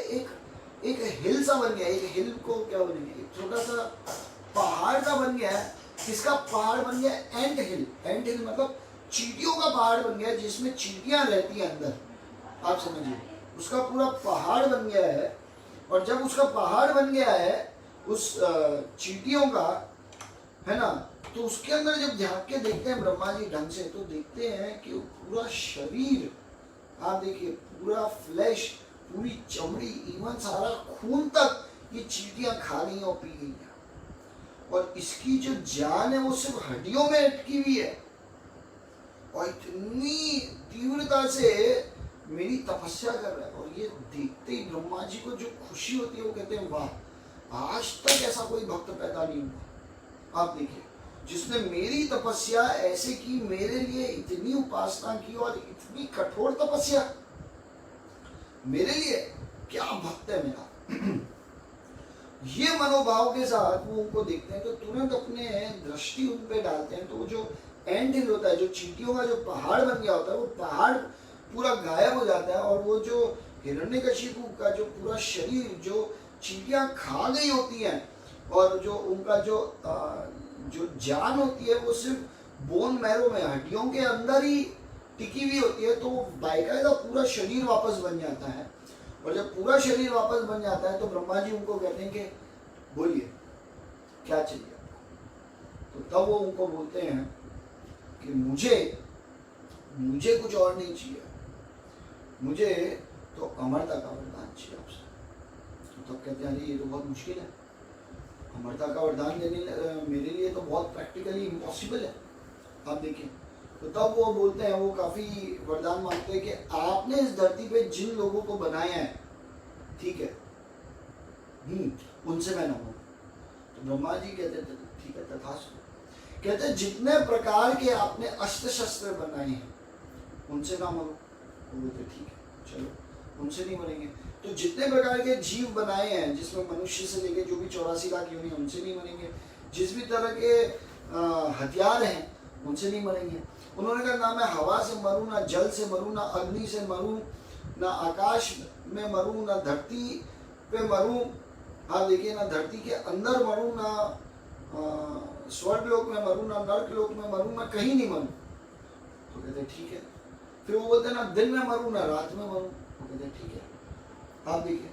एक हिल सा बन गया। एक हिल को क्या बनेंगे, एक छोटा सा पहाड़ सा बन गया है। किसका पहाड़ बन गया? एंट हिल। एंट हिल मतलब चींटियों का पहाड़ बन गया है, जिसमें चींटियां रहती हैं अंदर। आप समझिए, उसका पूरा पहाड़ बन गया है। और जब उसका पहाड़ बन गया है उस चींटियों का, है ना, तो उसके अंदर जब झांक के देखते हैं ब्रह्मा जी ढंग से, तो देखते हैं कि पूरा शरीर, आप देखिए पूरा फ्लैश, पूरी चमड़ी, इवन सारा खून तक ये चींटियां खा गई और पी गई हैं। और इसकी जो जान है वो सिर्फ हड्डियों में अटकी हुई है। और इतनी तीव्रता से मेरी तपस्या कर रहा है। और ये देखते ही ब्रह्मा जी को जो खुशी होती है, वो कहते हैं वाह, आज तक ऐसा कोई भक्त पैदा नहीं हुआ। आप देखिए, जिसने मेरी तपस्या ऐसे की, मेरे लिए इतनी उपासना की और इतनी कठोर तपस्या, मेरे लिए क्या भक्त है मेरा। ये मनोभाव के साथ वो उनको देखते हैं तो तुरंत अपने दृष्टि उन पे डालते हैं। तो वो जो एंट हिल होता है, जो चींटियों का जो पहाड़ बन गया होता है, वो पहाड़ पूरा गायब हो जाता है। और वो जो हिरण्यकशिपु का जो पूरा शरीर, जो चींटियां खा गई होती हैं, और जो उनका जो जान होती है वो सिर्फ बोन मैरो में, हड्डियों के अंदर ही टिकी हुई होती है। तो बाकायदा पूरा शरीर वापस बन जाता है, और जब पूरा शरीर वापस बन जाता है तो ब्रह्मा जी उनको कहते हैं कि बोलिए क्या चाहिए। तो तब वो उनको बोलते हैं कि मुझे कुछ और नहीं चाहिए, मुझे तो अमरता का वरदान चाहिए आपसे। तो तब कहते हैं अरे ये तो बहुत मुश्किल है, अमरता का वरदान देने मेरे लिए तो बहुत प्रैक्टिकली इम्पॉसिबल है, आप देखिए। तो तब वो बोलते हैं, वो काफ़ी वरदान मांगते हैं कि आपने इस धरती पे जिन लोगों को बनाया है, ठीक है, उनसे मैं ना हूँ। तो ब्रह्मा जी कहते थे ठीक है तथास्तु। कहते जितने प्रकार के आपने अस्त्र शस्त्र बनाए हैं उनसे ना मरो। वो बोलते ठीक है चलो उनसे नहीं मरेंगे। तो जितने प्रकार के जीव बनाए हैं, जिसमें मनुष्य से लेके जो भी 84 लाख योनि, उनसे नहीं मरेंगे। जिस भी तरह के हथियार हैं उनसे नहीं मरेंगे। उन्होंने कहा ना मैं हवा से मरूं, ना जल से मरूं, ना अग्नि से मरूं, ना आकाश में मरूं, ना धरती पे मरूं, हाँ देखिए, ना धरती के अंदर मरूं, ना स्वर्ग लोक में मरूं, ना नर्क लोक में मरूं, मैं कहीं नहीं मरूं। तो कहते ठीक है। फिर वो बोलते ना दिन में मरूं, ना रात में मरूं। वो कहते ठीक है। आप देखिए,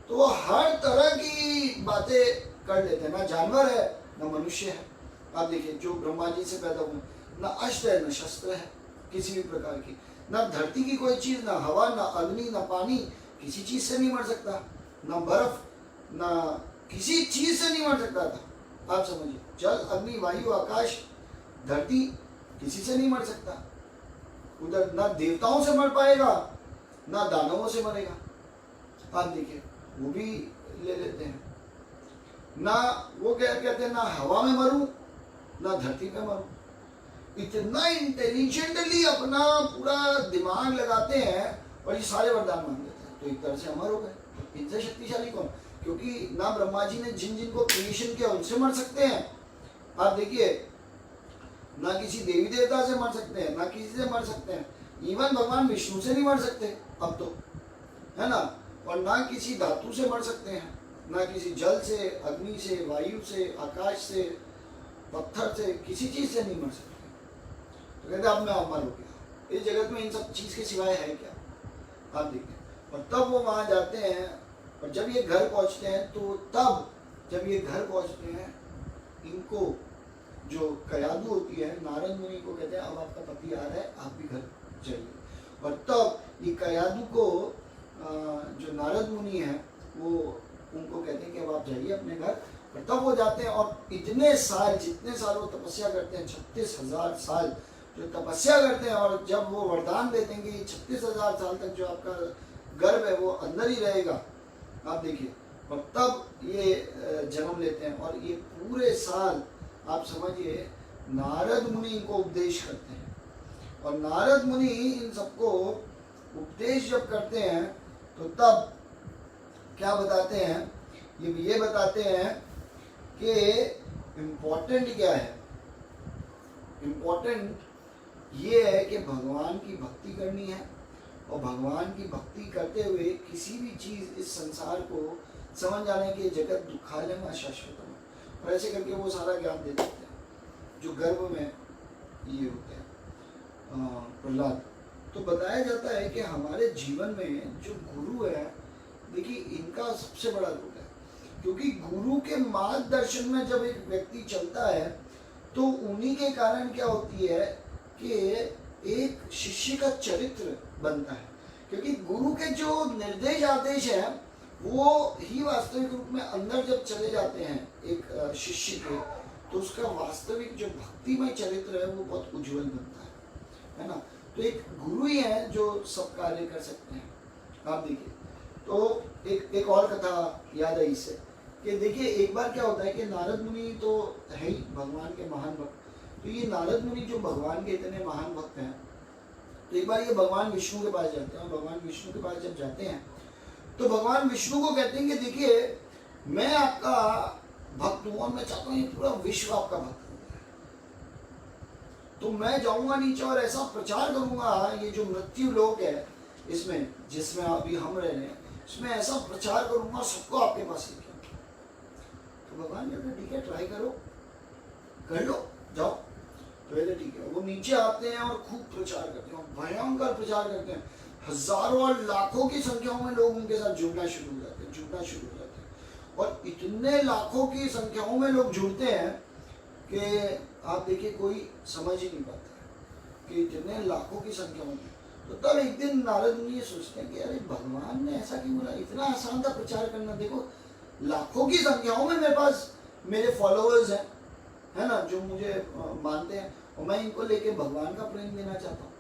तो वो हर तरह की बातें कर लेते हैं। ना जानवर है, ना मनुष्य है। आप देखिए, जो ब्रह्मा जी से पैदा हुए, ना अस्त्र है, ना शस्त्र है किसी भी प्रकार की, ना धरती की कोई चीज, ना हवा, ना अग्नि, ना पानी, किसी चीज से नहीं मर सकता, ना बर्फ, ना किसी चीज से नहीं मर सकता था। आप समझिए, जल, अग्नि, वायु, आकाश, धरती, किसी से नहीं मर सकता। उधर ना देवताओं से मर पाएगा, ना दानवों से मरेगा। आप देखिए, वो भी ले लेते हैं। ना वो क्या कहते हैं, ना हवा में मरूं, ना धरती पे मरूं। इतना इंटेलिजेंटली अपना पूरा दिमाग लगाते हैं और ये सारे वरदान मांग लेते हैं। तो एक तरह से अमर हो गए। तो इनसे शक्तिशाली कौन? क्योंकि ना ब्रह्मा जी ने जिन जिन को क्रिएशन किया उनसे मर सकते हैं, आप देखिए, ना किसी देवी देवता से मर सकते हैं, ना किसी से मर सकते हैं। इवन भगवान विष्णु से नहीं मर सकते अब तो, है ना। और ना किसी धातु से मर सकते हैं, ना किसी जल से, अग्नि से, वायु से, आकाश से, पत्थर से, किसी चीज से नहीं मर सकते। तो कहते अब मैं अमर हो गया, इस जगत में इन सब चीज के सिवाय है क्या, आप देखिए। और तब वो वहां जाते हैं, और जब ये घर पहुंचते हैं, तो तब जब ये घर पहुंचते हैं, इनको जो कयादू होती है, नारद मुनि को कहते हैं अब आपका पति आ रहा है, आप भी घर जाइए। और तब ये कयादू को जो नारद मुनि है वो उनको कहते हैं कि अब आप जाइए अपने घर। और तब वो जाते हैं, और इतने साल, जितने साल वो तपस्या करते हैं, 36,000 साल जो तपस्या करते हैं, और जब वो वरदान देते हैं कि 36,000 साल तक जो आपका गर्भ है वो अंदर ही रहेगा, आप देखिए। और तब ये जन्म लेते हैं, और ये पूरे साल आप समझिए नारद मुनि इनको उपदेश करते हैं। और नारद मुनि इन सबको उपदेश जब करते हैं, तो तब क्या बताते हैं, ये बताते हैं कि इम्पोर्टेंट क्या है। इम्पोर्टेंट ये है कि भगवान की भक्ति करनी है, और भगवान की भक्ति करते हुए किसी भी चीज़ इस संसार को समझ जाने की जगत दुखालय में शाश्वतम है। और ऐसे करके वो सारा ज्ञान दे देते हैं जो गर्भ में ये होते हैं प्रहलाद। तो बताया जाता है कि हमारे जीवन में जो गुरु है, देखिए इनका सबसे बड़ा रोल है। क्योंकि गुरु के मार्गदर्शन में जब एक व्यक्ति चलता है, तो उन्हीं के कारण क्या होती है कि एक शिष्य का चरित्र बनता है। क्योंकि गुरु के जो निर्देश आदेश है वो ही वास्तविक रूप में अंदर जब चले जाते हैं एक शिष्य के, तो उसका वास्तविक जो भक्तिमय चरित्र है वो बहुत उज्जवल बनता है ना। तो एक गुरु ही है जो सब कार्य कर सकते हैं, आप देखिए। तो एक और कथा याद है इससे कि देखिए, एक बार क्या होता है कि नारद मुनि तो है ही भगवान के महान भक्त। तो ये नारद मुनि जो भगवान के इतने महान भक्त हैं, तो एक बार ये भगवान विष्णु के पास जाते हैं। और भगवान विष्णु के पास जब जाते हैं, तो भगवान विष्णु को कहते हैं कि देखिए मैं आपका भक्त हूँ, और मैं चाहता हूँ ये पूरा विश्व आपका भक्त हो जाए। तो मैं जाऊंगा नीचे और ऐसा प्रचार करूंगा, ये जो मृत्यु लोक है इसमें, जिसमें अभी हम रह रहे हैं, इसमें ऐसा प्रचार करूंगा, सबको आपके पास लेके। तो भगवान कहते ठीक है, ट्राई करो, कर लो, जाओ। तो कहते ठीक है। वो नीचे आते हैं और खूब प्रचार करते हैं, भयंकर प्रचार करते हैं। हजारों और लाखों की संख्याओं में लोग उनके साथ जुड़ना शुरू हो जाते हैं, जुड़ना शुरू हो जाते हैं। और इतने लाखों की संख्याओं में लोग जुड़ते हैं कि आप देखिए कोई समझ ही नहीं पाता है कि इतने लाखों की संख्याओं में। तो तब एक दिन नारद मुनि ये सोचते हैं कि अरे भगवान ने ऐसा क्यों बोला, इतना आसान था प्रचार करना, देखो लाखों की संख्याओं में मेरे पास मेरे फॉलोअर्स हैं, है ना, जो मुझे मानते हैं, और मैं इनको लेके भगवान का प्रेम देना चाहता हूँ,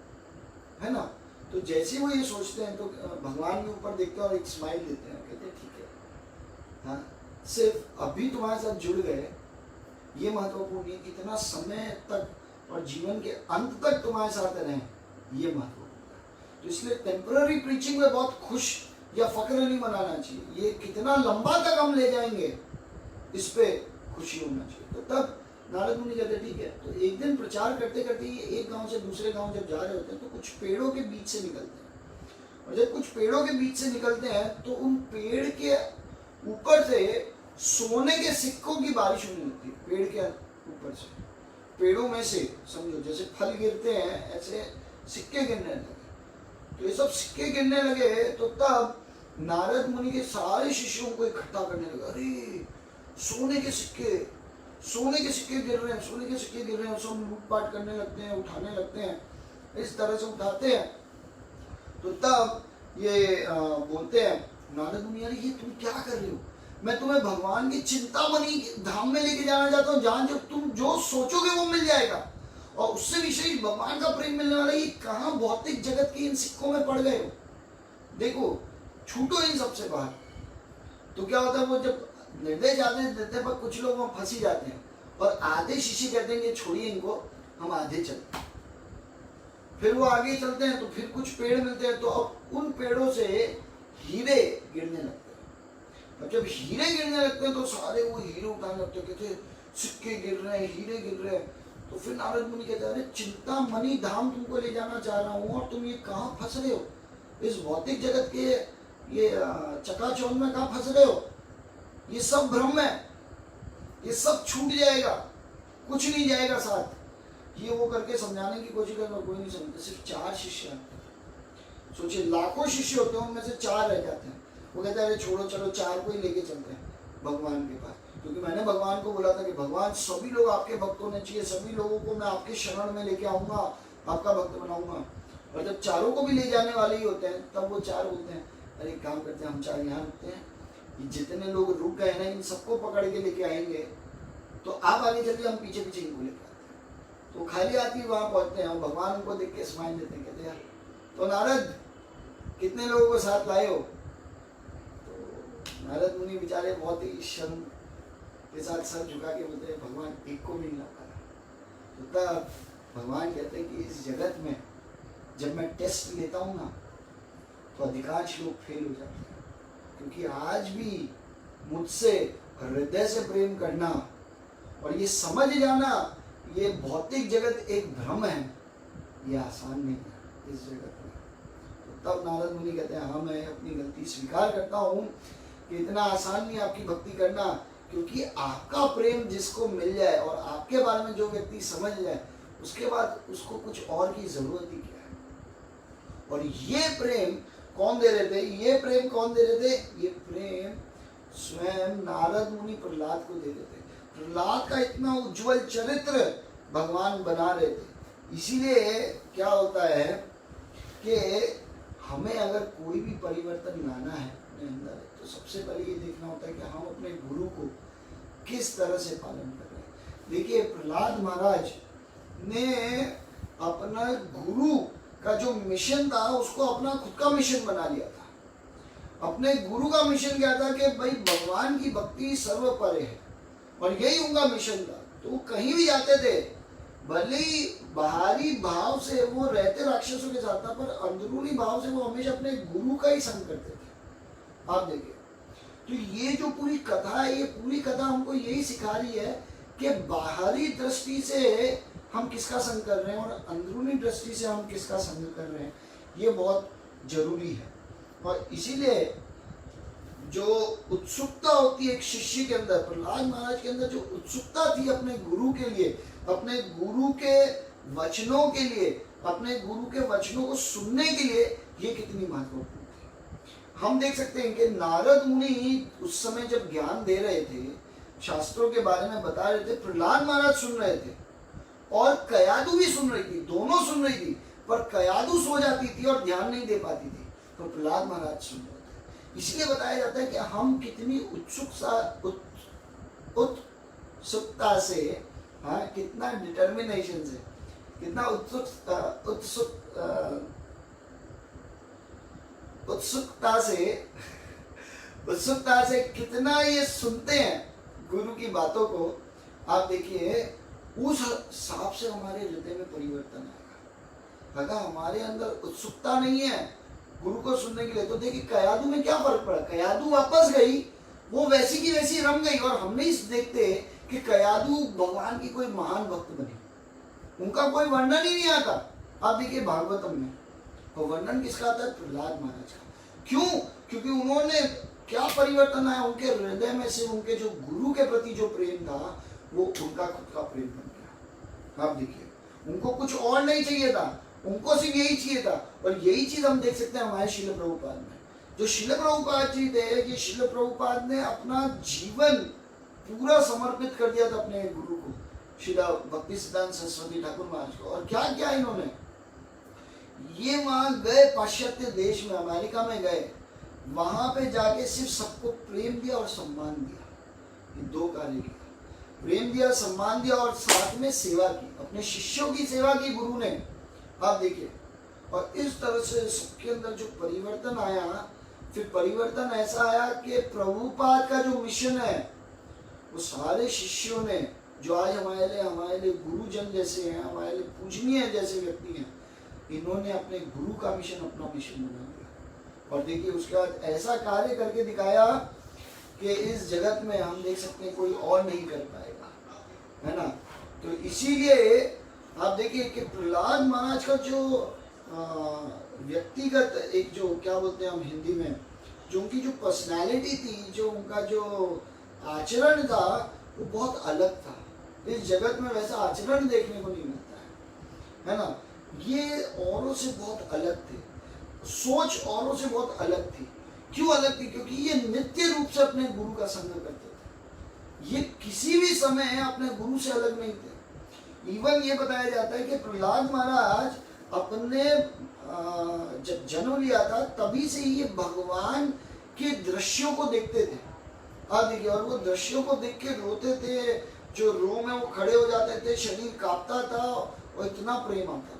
है ना। तो जैसे वो ये सोचते हैं तो भगवान के ऊपर देखते हैं और एक स्माइल देते हैं, कहते हैं ठीक है, हाँ, सिर्फ अभी तुम्हारे साथ जुड़ गए ये महत्वपूर्ण है, कितना समय तक और जीवन के अंत तक तुम्हारे साथ रहें ये महत्वपूर्ण है। तो इसलिए टेम्पररी प्रीचिंग में बहुत खुश या फक्र नहीं मनाना चाहिए, ये कितना लंबा तक हम ले जाएंगे इस पे खुशी होना चाहिए। तो तब नारद मुनि कहते ठीक है। तो एक दिन प्रचार करते करते ये एक गांव से दूसरे गांव जब जा रहे होते हैं तो कुछ पेड़ों के बीच से निकलते हैं, और जब कुछ पेड़ों के बीच से निकलते हैं तो उन पेड़ के ऊपर से सोने के सिक्कों की बारिश होने लगती है। पेड़ के ऊपर से, पेड़ों में से समझो जैसे फल गिरते हैं ऐसे सिक्के गिरने लगे। तो ये सब सिक्के गिरने लगे तो तब नारद मुनि के सारे शिष्यों को इकट्ठा करने लगे, अरे सोने के सिक्के, सोने के सिक्के गिर रहे हैं, सोने के सिक्के गिर रहे हैं। सब लूटपाट करने लगते हैं, उठाने लगते हैं, इस तरह से उठाते हैं। तो तब ये बोलते हैं नारद मुनि, अरे ये तुम क्या कर रहे हो, मैं तुम्हें भगवान की चिंतामणि धाम में लेके जाना चाहता हूँ, जहाँ जो तुम जो सोचोगे वो मिल जाएगा, और उससे विशेष भगवान का प्रेम मिलने वाला। ये कहाँ भौतिक जगत के इन सिक्कों में पड़ गए हो, देखो छूटो इन सबसे बाहर। तो क्या होता है, वो जब निर्देश आदेश देते हैं पर कुछ लोग वहाँ फंसी जाते हैं, और आधे शिष्य कहते हैं कि छोड़िए इनको, हम आधे चलते हैं। फिर वो आगे चलते हैं तो फिर कुछ पेड़ मिलते हैं, तो अब उन पेड़ों से हीरे गिरने लगते हैं। और जब हीरे गिरने लगते हैं तो सारे वो हीरे उठाने लगते हैं, कहते सिक्के गिर रहे हैं, हीरे गिर रहे हैं। तो फिर नारद मुनि कहते हैं, अरे चिंतामणि धाम तुमको ले जाना चाह रहा हूँ, और तुम ये कहाँ फंस रहे हो, इस भौतिक जगत के ये चकाचौंध में कहाँ फंस रहे हो, ये सब भ्रम है, ये सब छूट जाएगा, कुछ नहीं जाएगा साथ। ये वो करके समझाने की कोशिश करना, कोई नहीं समझता। सिर्फ 4 शिष्य हैं, सोचिए लाखों शिष्य होते हैं, उनमें से 4 रह जाते हैं। वो कहते हैं अरे छोड़ो, चलो 4 को ही लेके चलते हैं भगवान के पास, क्योंकि मैंने भगवान को बोला था कि भगवान सभी लोग आपके भक्त होने चाहिए, सभी लोगों को मैं आपके शरण में लेके आऊंगा, आपका भक्त बनाऊंगा। और जब चारों को भी ले जाने वाले ही होते हैं तब वो 4 बोलते हैं अरे काम करते हैं, हम 4 यहाँ रुकते हैं, जितने लोग रुक गए ना इन सबको पकड़ के लेके आएंगे, तो आप आगे चलिए, हम पीछे पीछे इनको लेकर आते हैं। तो खाली आती वहां पहुंचते हैं, और भगवान उनको देख के स्माइल देते हैं, कहते हैं तो नारद कितने लोगों को साथ लाए हो। तो नारद मुनि बेचारे बहुत ही शर्म के साथ सर झुका के बोलते हैं भगवान एक को भी नहीं ला पाया। तो तब भगवान कहते हैं कि इस जगत में जब मैं टेस्ट लेता हूँ ना तो अधिकांश लोग फेल हो जाते हैं, क्योंकि आज भी मुझसे हृदय से प्रेम करना और ये समझ जाना ये भौतिक जगत एक भ्रम है, ये आसान नहीं है इस जगत में। तो तब नारद मुनि कहते हैं हाँ मैं अपनी गलती स्वीकार करता हूँ कि इतना आसान नहीं आपकी भक्ति करना, क्योंकि आपका प्रेम जिसको मिल जाए और आपके बारे में जो व्यक्ति समझ जाए उसके बाद उसको कुछ और की जरूरत ही क्या है। और ये प्रेम कौन दे रहे थे, ये प्रेम कौन दे रहे थे, ये प्रेम स्वयं नारद मुनि प्रहलाद को दे रहे थे। प्रहलाद का इतना उज्जवल चरित्र भगवान बना रहे थे। इसीलिए क्या होता है कि हमें अगर कोई भी परिवर्तन लाना है अपने अंदर, तो सबसे पहले ये देखना होता है कि हम अपने गुरु को किस तरह से पालन कर रहे हैं। देखिए प्रहलाद महाराज ने अपना गुरु का जो मिशन था उसको अपना खुद का मिशन बना लिया था। अपने गुरु का मिशन क्या था कि भाई भगवान की भक्ति सर्वोपरि है, और यही उनका मिशन था। तो वो कहीं भी जाते थे, भले ही बाहरी भाव से वो रहते राक्षसों के साथ था, पर अंदरूनी भाव से वो हमेशा अपने गुरु का ही संग करते थे। आप देखिए, तो ये जो पूरी कथा है, ये पूरी कथा हमको यही सिखा रही है कि बाहरी दृष्टि से हम किसका संग कर रहे हैं और अंदरूनी दृष्टि से हम किसका संग कर रहे हैं, ये बहुत जरूरी है। और इसीलिए जो उत्सुकता होती है एक शिष्य के अंदर, प्रहलाद महाराज के अंदर जो उत्सुकता थी अपने गुरु के लिए, अपने गुरु के वचनों के लिए, अपने गुरु के वचनों को सुनने के लिए, ये कितनी महत्वपूर्ण थी। हम देख सकते हैं कि नारद मुनि उस समय जब ज्ञान दे रहे थे, शास्त्रों के बारे में बता रहे थे, प्रहलाद महाराज सुन रहे थे और कयादू भी सुन रही थी, दोनों सुन रही थी, पर कयादू सो जाती थी और ध्यान नहीं दे पाती थी, तो प्रहलाद महाराज सुन रहे थे। इसलिए बताया जाता है कि हम कितनी उत्सुकता से, हाँ, कितना डिटर्मिनेशन से, कितना उत्सुकता से कितना ये सुनते हैं गुरु की बातों को। आप देखिए उस हिसाब से हमारे हृदय में परिवर्तन आएगा। अगर हमारे अंदर उत्सुकता नहीं है गुरु को सुनने के लिए, तो देखिए कयादू में क्या फर्क पड़ा, कयादू वापस गई, वो वैसी की वैसी रम गई, और हम नहीं देखते कि कयादू भगवान की कोई महान भक्त बनी, उनका कोई वर्णन ही नहीं आता। आप देखिए भागवतम में तो वर्णन किसका आता है, प्रहलाद महाराज का। क्यों? क्योंकि उन्होंने क्या परिवर्तन आया उनके हृदय में से, उनके जो गुरु के प्रति जो प्रेम था वो उनका खुद का प्रेम बन गया। आप देखिए उनको कुछ और नहीं चाहिए था, उनको सिर्फ यही चाहिए था। और यही चीज हम देख सकते हैं हमारे शिल प्रभुपाद में। जो शिल प्रभुपाद जी थे, ये शिल प्रभुपाद ने अपना जीवन पूरा समर्पित कर दिया था अपने गुरु को, शिला भक्ति सिद्धांत सरस्वती ठाकुर महाराज को। और क्या किया इन्होंने, ये वहां गए पाश्चात्य देश में, अमेरिका में गए, वहां पे जाके सिर्फ सबको प्रेम दिया और सम्मान दिया। ये दो कार्य किया, प्रेम दिया, सम्मान दिया, और साथ में सेवा की, अपने शिष्यों की सेवा की गुरु ने। आप देखिए, और इस तरह से सबके अंदर जो परिवर्तन आया, फिर परिवर्तन ऐसा आया कि प्रभुपाद का जो मिशन है वो सारे शिष्यों ने, जो आज हमारे लिए गुरुजन जैसे हैं, हमारे लिए पूजनीय जैसे व्यक्ति हैं, इन्होंने अपने गुरु का मिशन अपना मिशन बना दिया। और देखिए उसके बाद ऐसा कार्य करके दिखाया कि इस जगत में हम देख सकते हैं कोई और नहीं कर पाएगा, है ना। तो इसीलिए आप देखिए कि प्रहलाद महाराज का जो व्यक्तिगत एक जो क्या बोलते हैं हम हिंदी में, जो उनकी जो पर्सनालिटी थी, जो उनका जो आचरण था, वो बहुत अलग था। इस जगत में वैसा आचरण देखने को नहीं मिलता है ना। ये औरों से बहुत अलग थे, सोच औरों से बहुत अलग थी। क्यों अलग थी? क्योंकि ये नित्य रूप से अपने गुरु का संग करते थे, ये किसी भी समय अपने गुरु से अलग नहीं थे। इवन ये बताया जाता है कि प्रहलाद महाराज अपने जब जन्म लिया था तभी से ही ये भगवान के दृश्यों को देखते थे। आप देखिए, और वो दृश्यों को देख के रोते थे, जो रो में वो खड़े हो जाते थे, शरीर कांपता था और इतना प्रेम आता था।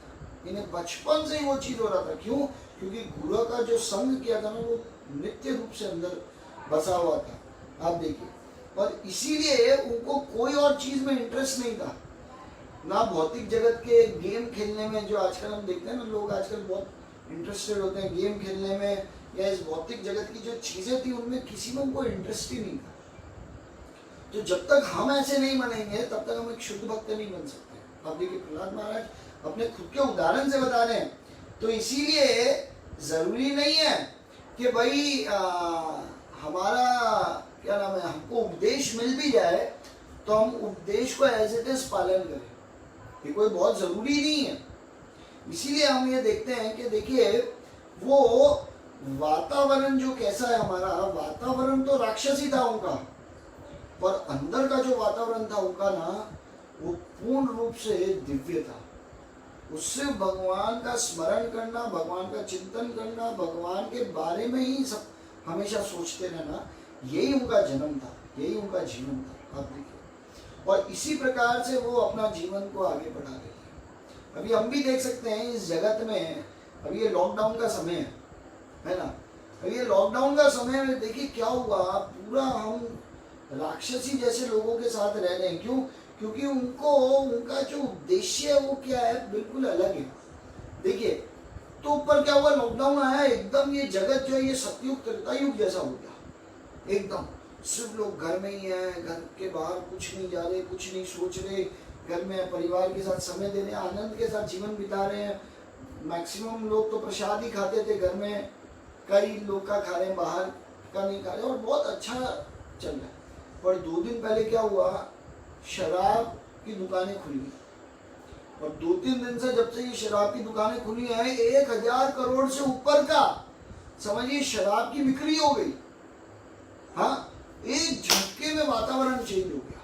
इन्हें बचपन से ही वो चीज हो रहा था। क्यों? क्योंकि गुरु का जो संग किया था ना, वो नित्य रूप से अंदर बसा हुआ था। आप देखिए, और इसीलिए उनको कोई और चीज में इंटरेस्ट नहीं था, ना भौतिक जगत के गेम खेलने में, जो आजकल हम देखते हैं ना, लोग आजकल बहुत इंटरेस्टेड होते हैं गेम खेलने में, या इस भौतिक जगत की जो चीजें थी उनमें किसी में उनको इंटरेस्ट ही नहीं था। तो जब तक हम ऐसे नहीं बनेंगे तब तक हम एक शुद्ध भक्त नहीं बन सकते। आप देखिए प्रहलाद महाराज अपने खुद के उदाहरण से बता रहे हैं। तो इसीलिए जरूरी नहीं है कि भाई हमारा क्या नाम है, हमको उपदेश मिल भी जाए तो हम उपदेश को एज इट इज पालन करें, ये कोई बहुत जरूरी नहीं है। इसीलिए हम ये देखते हैं कि देखिए वो वातावरण जो कैसा है, हमारा वातावरण तो राक्षसी था उनका, पर अंदर का जो वातावरण था उनका ना, वो पूर्ण रूप से दिव्य था। उससे भगवान का स्मरण करना, भगवान का चिंतन करना, भगवान के बारे में ही सब हमेशा सोचते रहना, यही उनका जन्म था, यही उनका जीवन था। आप देखिए, और इसी प्रकार से वो अपना जीवन को आगे बढ़ा रहे हैं। अभी हम भी देख सकते हैं इस जगत में, अभी ये लॉकडाउन का समय है ना, अभी ये लॉकडाउन का समय में देखिए क्या हुआ, पूरा हम राक्षसी जैसे लोगों के साथ रह रहे हैं। क्यों? क्योंकि उनको उनका जो उद्देश्य है वो क्या है, बिल्कुल अलग है। देखिए तो ऊपर क्या हुआ, लॉकडाउन आया, एकदम ये जगत जो है ये सतयुग त्रेता युग जैसा हो गया। एकदम सिर्फ लोग घर में ही हैं, घर के बाहर कुछ नहीं जा रहे, कुछ नहीं सोच रहे, घर में परिवार के साथ समय दे रहे हैं, आनंद के साथ जीवन बिता रहे हैं। मैक्सिमम लोग तो प्रसाद ही खाते थे घर में, कई लोग का खा रहे हैं बाहर का नहीं खा रहे और बहुत अच्छा चल रहा है। पर 2 दिन पहले क्या हुआ, शराब की दुकानें खुली और 2-3 दिन से जब से ये शराब की दुकानें खुली हैं 1000 करोड़ से ऊपर का समझिए शराब की बिक्री हो गई। हाँ, एक झटके में वातावरण चेंज हो गया।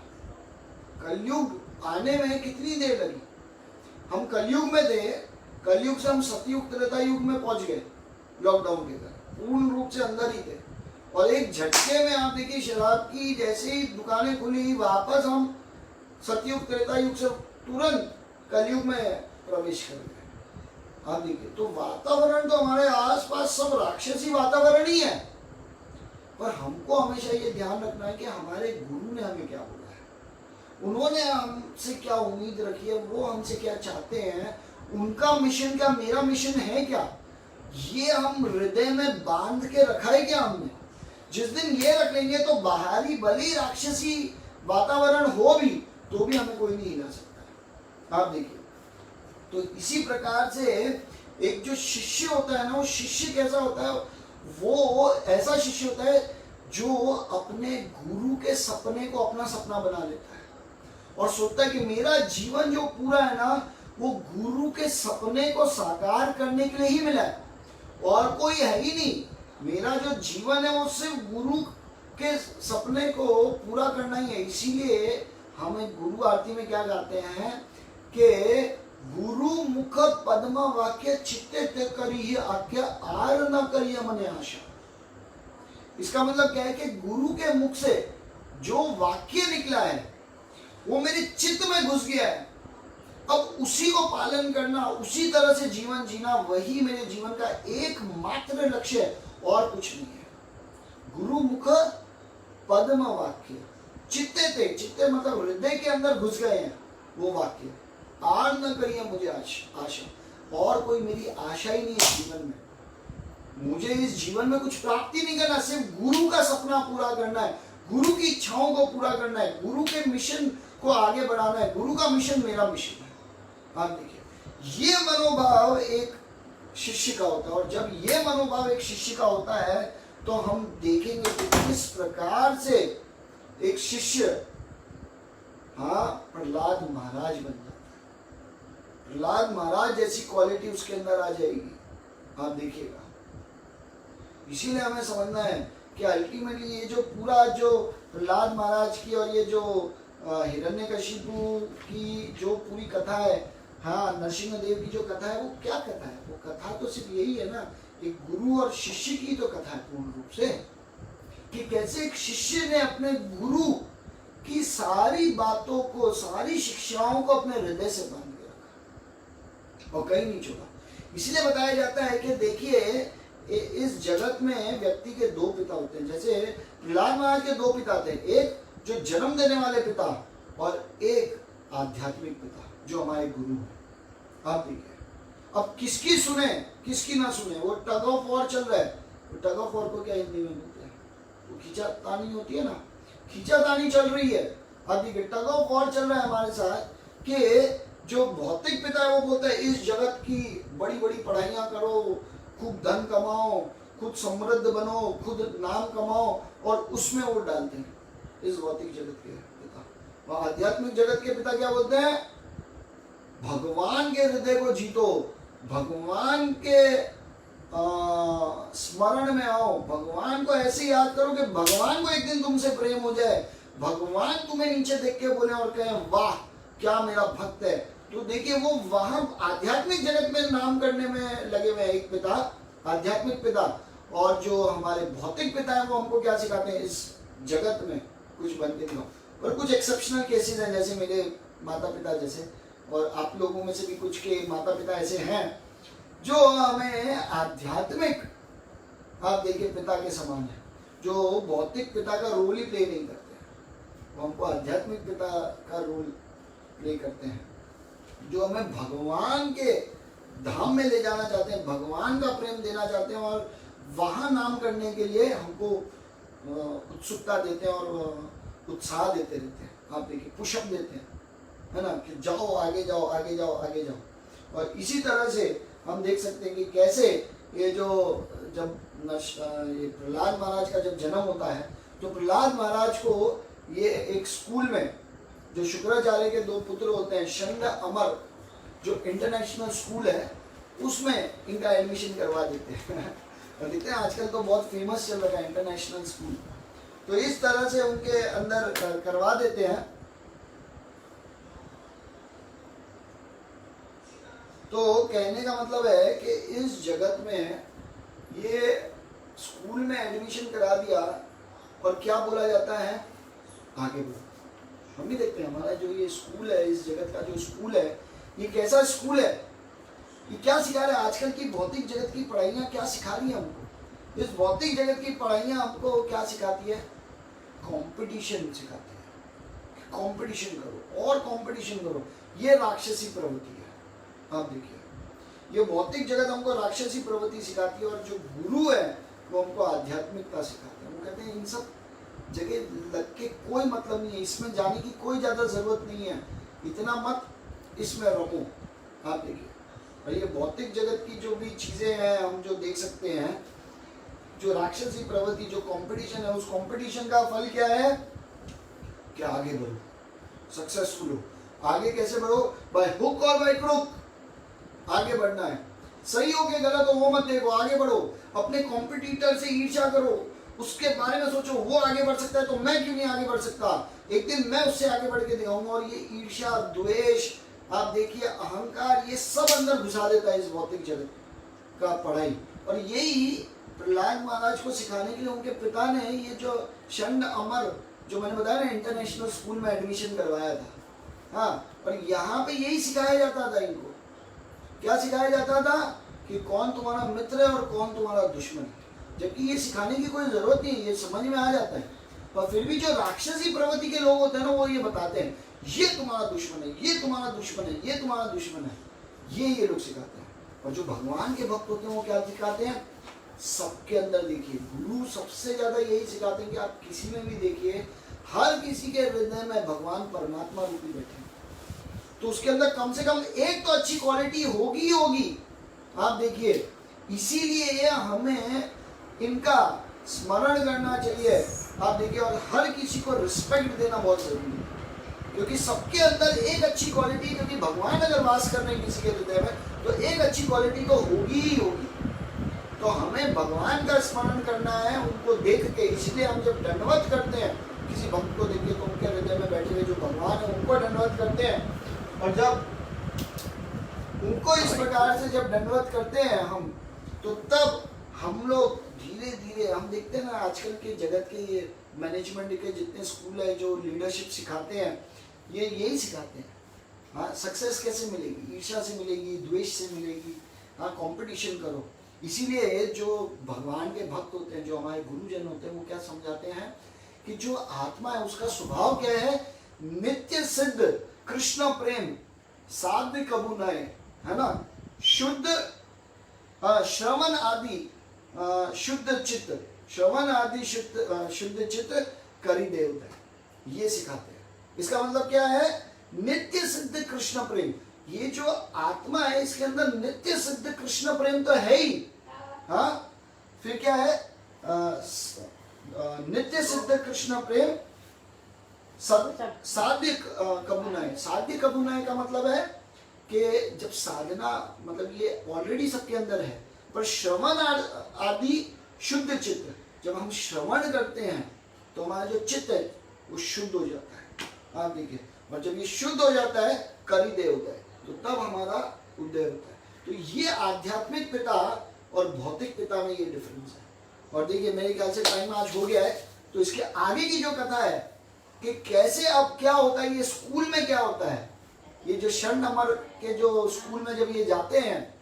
कलयुग आने में कितनी देर लगी, हम कलयुग में थे, कलयुग से हम सतयुग त्रेता युग में पहुंच गए लॉकडाउन के कारण, पूर्ण रूप से अंदर ही थे और एक झटके में आप देखिए शराब की जैसे ही दुकानें खुली वापस हम सतयुग त्रेता युग से तुरंत कलयुग में प्रवेश कर गए। आप देखिए तो वातावरण तो हमारे आसपास सब राक्षसी वातावरण ही है, पर हमको हमेशा ये ध्यान रखना है कि हमारे गुरु ने हमें क्या बोला है, उन्होंने हमसे क्या उम्मीद रखी है, वो हमसे क्या चाहते हैं, उनका मिशन क्या मेरा मिशन है क्या, ये हम हृदय में बांध के रखा है क्या हमने। जिस दिन ये रख लेंगे तो बाहरी भली राक्षसी वातावरण हो भी तो भी हमें कोई नहीं हिला सकता है। आप देखिए तो इसी प्रकार से एक जो शिष्य होता है ना, वो शिष्य कैसा होता है, वो ऐसा शिष्य होता है जो अपने गुरु के सपने को अपना सपना बना लेता है और सोचता है कि मेरा जीवन जो पूरा है ना वो गुरु के सपने को साकार करने के लिए ही मिला है और कोई है ही नहीं। मेरा जो जीवन है वो सिर्फ गुरु के सपने को पूरा करना ही है। इसीलिए हम एक गुरु आरती में क्या गाते हैं कि गुरु मुख पद्म वाक्य चित्ते ते करिए आज्ञा आर न करिए मने आशा। इसका मतलब क्या है कि गुरु के मुख से जो वाक्य निकला है वो मेरे चित्त में घुस गया है, अब उसी को पालन करना, उसी तरह से जीवन जीना, वही मेरे जीवन का एकमात्र लक्ष्य है और कुछ नहीं है। गुरु मुख पद्म वाक्य चित्ते थे, चित्ते मतलब हृदय के अंदर घुस गए हैं वो वाक्य, आर न करिए मुझे आशा, और कोई मेरी आशा ही नहीं है जीवन में। मुझे इस जीवन में कुछ प्राप्ति नहीं करना, सिर्फ गुरु का सपना पूरा करना है, गुरु की इच्छाओं को पूरा करना है, गुरु के मिशन को आगे बढ़ाना है। गुरु का मिशन मेरा मिशन है। आप देखिए ये मनोभाव एक शिष्य का होता है और जब ये मनोभाव एक शिष्य का होता है तो हम देखेंगे कि किस प्रकार से एक शिष्य प्रहलाद महाराज बन जाता है। प्रहलाद महाराज जैसी क्वालिटी उसके अंदर आ जाएगी, आप देखिएगा। इसीलिए हमें समझना है कि अल्टीमेटली ये जो पूरा जो प्रहलाद महाराज की और ये जो हिरण्यकशिपु की जो पूरी कथा है, नरसिंहदेव की जो कथा है, वो क्या कथा है, वो कथा तो सिर्फ यही है ना, एक गुरु और शिष्य की तो कथा है पूर्ण रूप से, कि कैसे एक शिष्य ने अपने गुरु की सारी बातों को, सारी शिक्षाओं को अपने हृदय से बांध के रखा और कहीं नहीं छोड़ा। इसलिए बताया जाता है कि देखिए इस जगत में व्यक्ति के 2 पिता होते हैं। जैसे प्रहलाद महाराज के 2 पिता थे, एक जो जन्म देने वाले पिता और एक आध्यात्मिक पिता जो हमारे गुरु हैं। आप देखिए अब किसकी सुने किसकी ना सुने, वो टग ऑफ वॉर चल रहा है। वो टग ऑफ वॉर को क्या हिंदी में बोलते हैं, वो खींचातानी होती है ना, खींचातानी चल रही है। अब देखिए टग ऑफ वॉर चल रहा है हमारे साथ कि जो भौतिक पिता है वो बोलता है इस जगत की बड़ी बड़ी पढ़ाइयाँ करो, खूब धन कमाओ, खुद समृद्ध बनो, खुद नाम कमाओ, और उसमें वो डालते हैं इस भौतिक जगत के पिता। वह आध्यात्मिक जगत के पिता क्या बोलते हैं, भगवान के हृदय को जीतो, भगवान के स्मरण में आओ, भगवान को ऐसे याद करो कि भगवान को एक दिन तुमसे प्रेम हो जाए, भगवान तुम्हें नीचे देख के बोले और कहें वाह क्या मेरा भक्त है। तो देखिए वो वहां आध्यात्मिक जगत में नाम करने में लगे हुए एक पिता, आध्यात्मिक पिता, और जो हमारे भौतिक पिता है वो हमको क्या सिखाते हैं, इस जगत में कुछ बन के दो। और कुछ एक्सेप्शनल केसेस हैं, जैसे मेरे माता पिता जैसे, और आप लोगों में से भी कुछ के माता पिता ऐसे हैं जो हमें आध्यात्मिक, आप देखिए पिता के समान है, जो भौतिक पिता का रोल ही प्ले नहीं करते हैं, वो हमको आध्यात्मिक पिता का रोल प्ले करते हैं, जो हमें भगवान के धाम में ले जाना चाहते हैं, भगवान का प्रेम देना चाहते हैं, और वहाँ नाम करने के लिए हमको उत्सुकता देते हैं और उत्साह देते रहते हैं। आप देखिए पुशअप देते हैं, है ना, कि जाओ आगे जाओ आगे जाओ आगे जाओ। और इसी तरह से हम देख सकते हैं कि कैसे ये जो जब ये प्रहलाद महाराज का जब जन्म होता है तो प्रहलाद महाराज को ये एक स्कूल में, जो शुक्राचार्य के 2 पुत्र होते हैं, षण्ड अमर जो इंटरनेशनल स्कूल है, उसमें इनका एडमिशन करवा देते हैं। और देखते हैं आजकल तो बहुत फेमस चल रहा है इंटरनेशनल स्कूल, तो इस तरह से उनके अंदर करवा देते हैं। तो कहने का मतलब है कि इस जगत में ये स्कूल में एडमिशन करा दिया और क्या बोला जाता है, आगे बढ़ो। हम भी देखते हैं हमारा जो ये स्कूल है, इस जगत का जो स्कूल है, ये कैसा स्कूल है, ये क्या सिखा रहा है। आजकल की भौतिक जगत की पढ़ाइयाँ क्या सिखा रही है हमको। इस भौतिक जगत की पढ़ाइयाँ हमको क्या सिखाती है, कंपटीशन सिखाती है। कंपटीशन करो और कंपटीशन करो, ये राक्षसी प्रवृत्ति है। आप देखिए ये भौतिक जगत हमको राक्षसी प्रवृत्ति सिखाती है, और जो गुरु है वो हमको आध्यात्मिकता सिखाते हैं। वो कहते हैं इन सब जगह लग के कोई मतलब नहीं है, इसमें जाने की कोई ज़्यादा ज़रूरत नहीं है, इतना मत इसमें रहो। आप देखिए, और ये भौतिक जगत की जो भी चीज़ें हैं हम जो देख सकते हैं, जो राक्षसी प्रवृत्ति, जो कंपटीशन है, उस कंपटीशन का फल क्या है कि आगे बढ़ो, सक्सेसफुल हो। आगे कैसे बढ़ो, बाय हुक और बाय क्रुक आगे बढ़ना है। सही हो के गलत हो वो मत देखो, आगे बढ़ो। अपने कॉम्पिटिटर से ईर्ष्या करो, उसके बारे में सोचो, वो आगे बढ़ सकता है तो मैं क्यों नहीं आगे बढ़ सकता, एक दिन मैं उससे आगे बढ़ के दिखाऊंगा। और ये ईर्ष्या, द्वेष, आप देखिए अहंकार, ये सब अंदर घुसा देता है इस भौतिक जगत का पढ़ाई। और यही प्रहलाद महाराज को सिखाने के लिए उनके पिता ने ये जो षण्ड अमर, जो मैंने बताया ना, इंटरनेशनल स्कूल में एडमिशन करवाया था। हाँ, और यहाँ पे यही सिखाया जाता था इनको। क्या सिखाया जाता था कि कौन तुम्हारा मित्र है और कौन तुम्हारा दुश्मन है। जबकि ये सिखाने की कोई जरूरत नहीं है, ये समझ में आ जाता है। पर फिर भी जो राक्षसी प्रवृत्ति के लोग होते हैं ना, वो ये बताते हैं ये तुम्हारा दुश्मन है, ये तुम्हारा दुश्मन है, ये तुम्हारा दुश्मन है, ये लोग सिखाते हैं। और जो भगवान के भक्त होते हैं वो क्या सिखाते हैं, सबके अंदर देखिए, गुरु सबसे ज्यादा यही सिखाते हैं कि आप किसी में भी देखिए, हर किसी के हृदय में भगवान परमात्मा रूपी बैठे हैं, तो उसके अंदर कम से कम एक तो अच्छी क्वालिटी होगी ही होगी। आप देखिए, इसीलिए हमें इनका स्मरण करना चाहिए। आप देखिए, और हर किसी को रिस्पेक्ट देना बहुत जरूरी है, क्योंकि सबके अंदर एक अच्छी क्वालिटी, क्योंकि भगवान अगर वास कर रहे हैं किसी के हृदय में तो एक अच्छी क्वालिटी तो होगी ही होगी। तो हमें भगवान का स्मरण करना है, उनको देख के। इसलिए हम जब दंडवत करते हैं किसी भक्त को देख के, तो उनके हृदय में बैठे हुए जो भगवान है उनको दंडवत करते हैं। और जब उनको इस प्रकार से जब दंडवत करते हैं हम, तो तब हम लोग धीरे धीरे, हम देखते हैं ना आजकल के जगत के ये मैनेजमेंट के जितने स्कूल है जो लीडरशिप सिखाते हैं, ये यही सिखाते हैं। हाँ, सक्सेस कैसे मिलेगी, ईर्ष्या से मिलेगी, द्वेष से मिलेगी। हाँ, कंपटीशन करो। इसीलिए जो भगवान के भक्त होते हैं, जो हमारे गुरुजन होते हैं, वो क्या समझाते हैं कि जो आत्मा है उसका स्वभाव क्या है, नित्य सिद्ध कृष्ण प्रेम, साध्य कबू नए, है ना, शुद्ध श्रवण आदि शुद्ध चित्त, श्रवण आदि शुद्ध चित्त करी देवता, ये सिखाते हैं। इसका मतलब क्या है, नित्य सिद्ध कृष्ण प्रेम। ये जो आत्मा है इसके अंदर नित्य सिद्ध कृष्ण प्रेम तो है ही। हाँ, फिर क्या है, नित्य सिद्ध कृष्ण प्रेम, साध्य कबूनाए। साध्य कबूनाए का मतलब है कि जब साधना, मतलब ये ऑलरेडी सबके अंदर है, पर श्रवण आदि शुद्ध चित्त, जब हम श्रवण करते हैं तो हमारा जो चित्त है वो शुद्ध हो जाता है। आप देखिए, और जब ये शुद्ध हो जाता है, करिदेव होता है, तो तब हमारा उदय होता है। तो ये आध्यात्मिक पिता और भौतिक पिता में ये डिफरेंस है। और देखिए, मेरे ख्याल से टाइम आज हो गया है, तो इसके आगे की जो कथा है कि कैसे अब क्या होता है, ये स्कूल में क्या होता है, ये जो षण्ड अमर के जो स्कूल में जब ये जाते हैं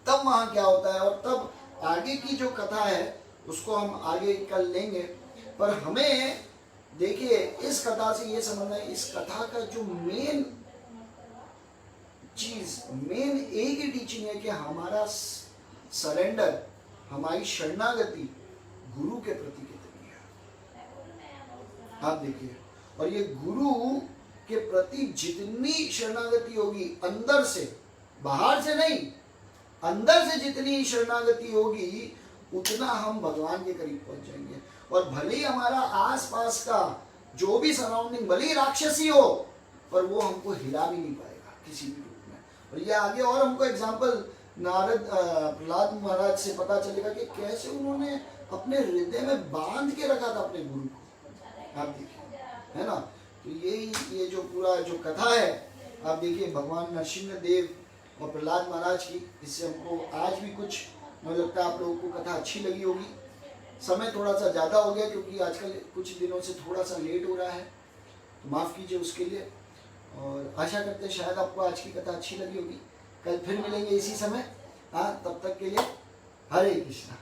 तब वहाँ क्या होता है, और तब आगे की जो कथा है उसको हम आगे कल लेंगे। पर हमें देखिए इस कथा से ये समझना है, इस कथा का जो मेन चीज, मेन एक ही टीचिंग है कि हमारा सरेंडर, हमारी शरणागति गुरु के प्रति कितनी है। आप देखिए, और ये गुरु के प्रति जितनी शरणागति होगी अंदर से, बाहर से नहीं, अंदर से जितनी शरणागति होगी उतना हम भगवान के करीब पहुंच जाएंगे। और भले ही हमारा आसपास का जो भी सराउंडिंग भले ही राक्षसी हो, पर वो हमको हिला भी नहीं पाएगा किसी भी रूप में। और ये आगे और हमको एग्जाम्पल नारद प्रहलाद महाराज से पता चलेगा कि कैसे उन्होंने अपने हृदय में बांध के रखा था अपने गुरु को। आप देखिए, है ना। तो ये जो पूरा जो कथा है, आप देखिए भगवान नरसिंह देव और प्रहलाद महाराज की, इससे हमको आज भी कुछ, मुझे लगता है आप लोगों को कथा अच्छी लगी होगी। समय थोड़ा सा ज़्यादा हो गया क्योंकि आजकल कुछ दिनों से थोड़ा सा लेट हो रहा है, तो माफ़ कीजिए उसके लिए। और आशा करते हैं शायद आपको आज की कथा अच्छी लगी होगी। कल फिर मिलेंगे इसी समय। हाँ, तब तक के लिए हरे कृष्णा।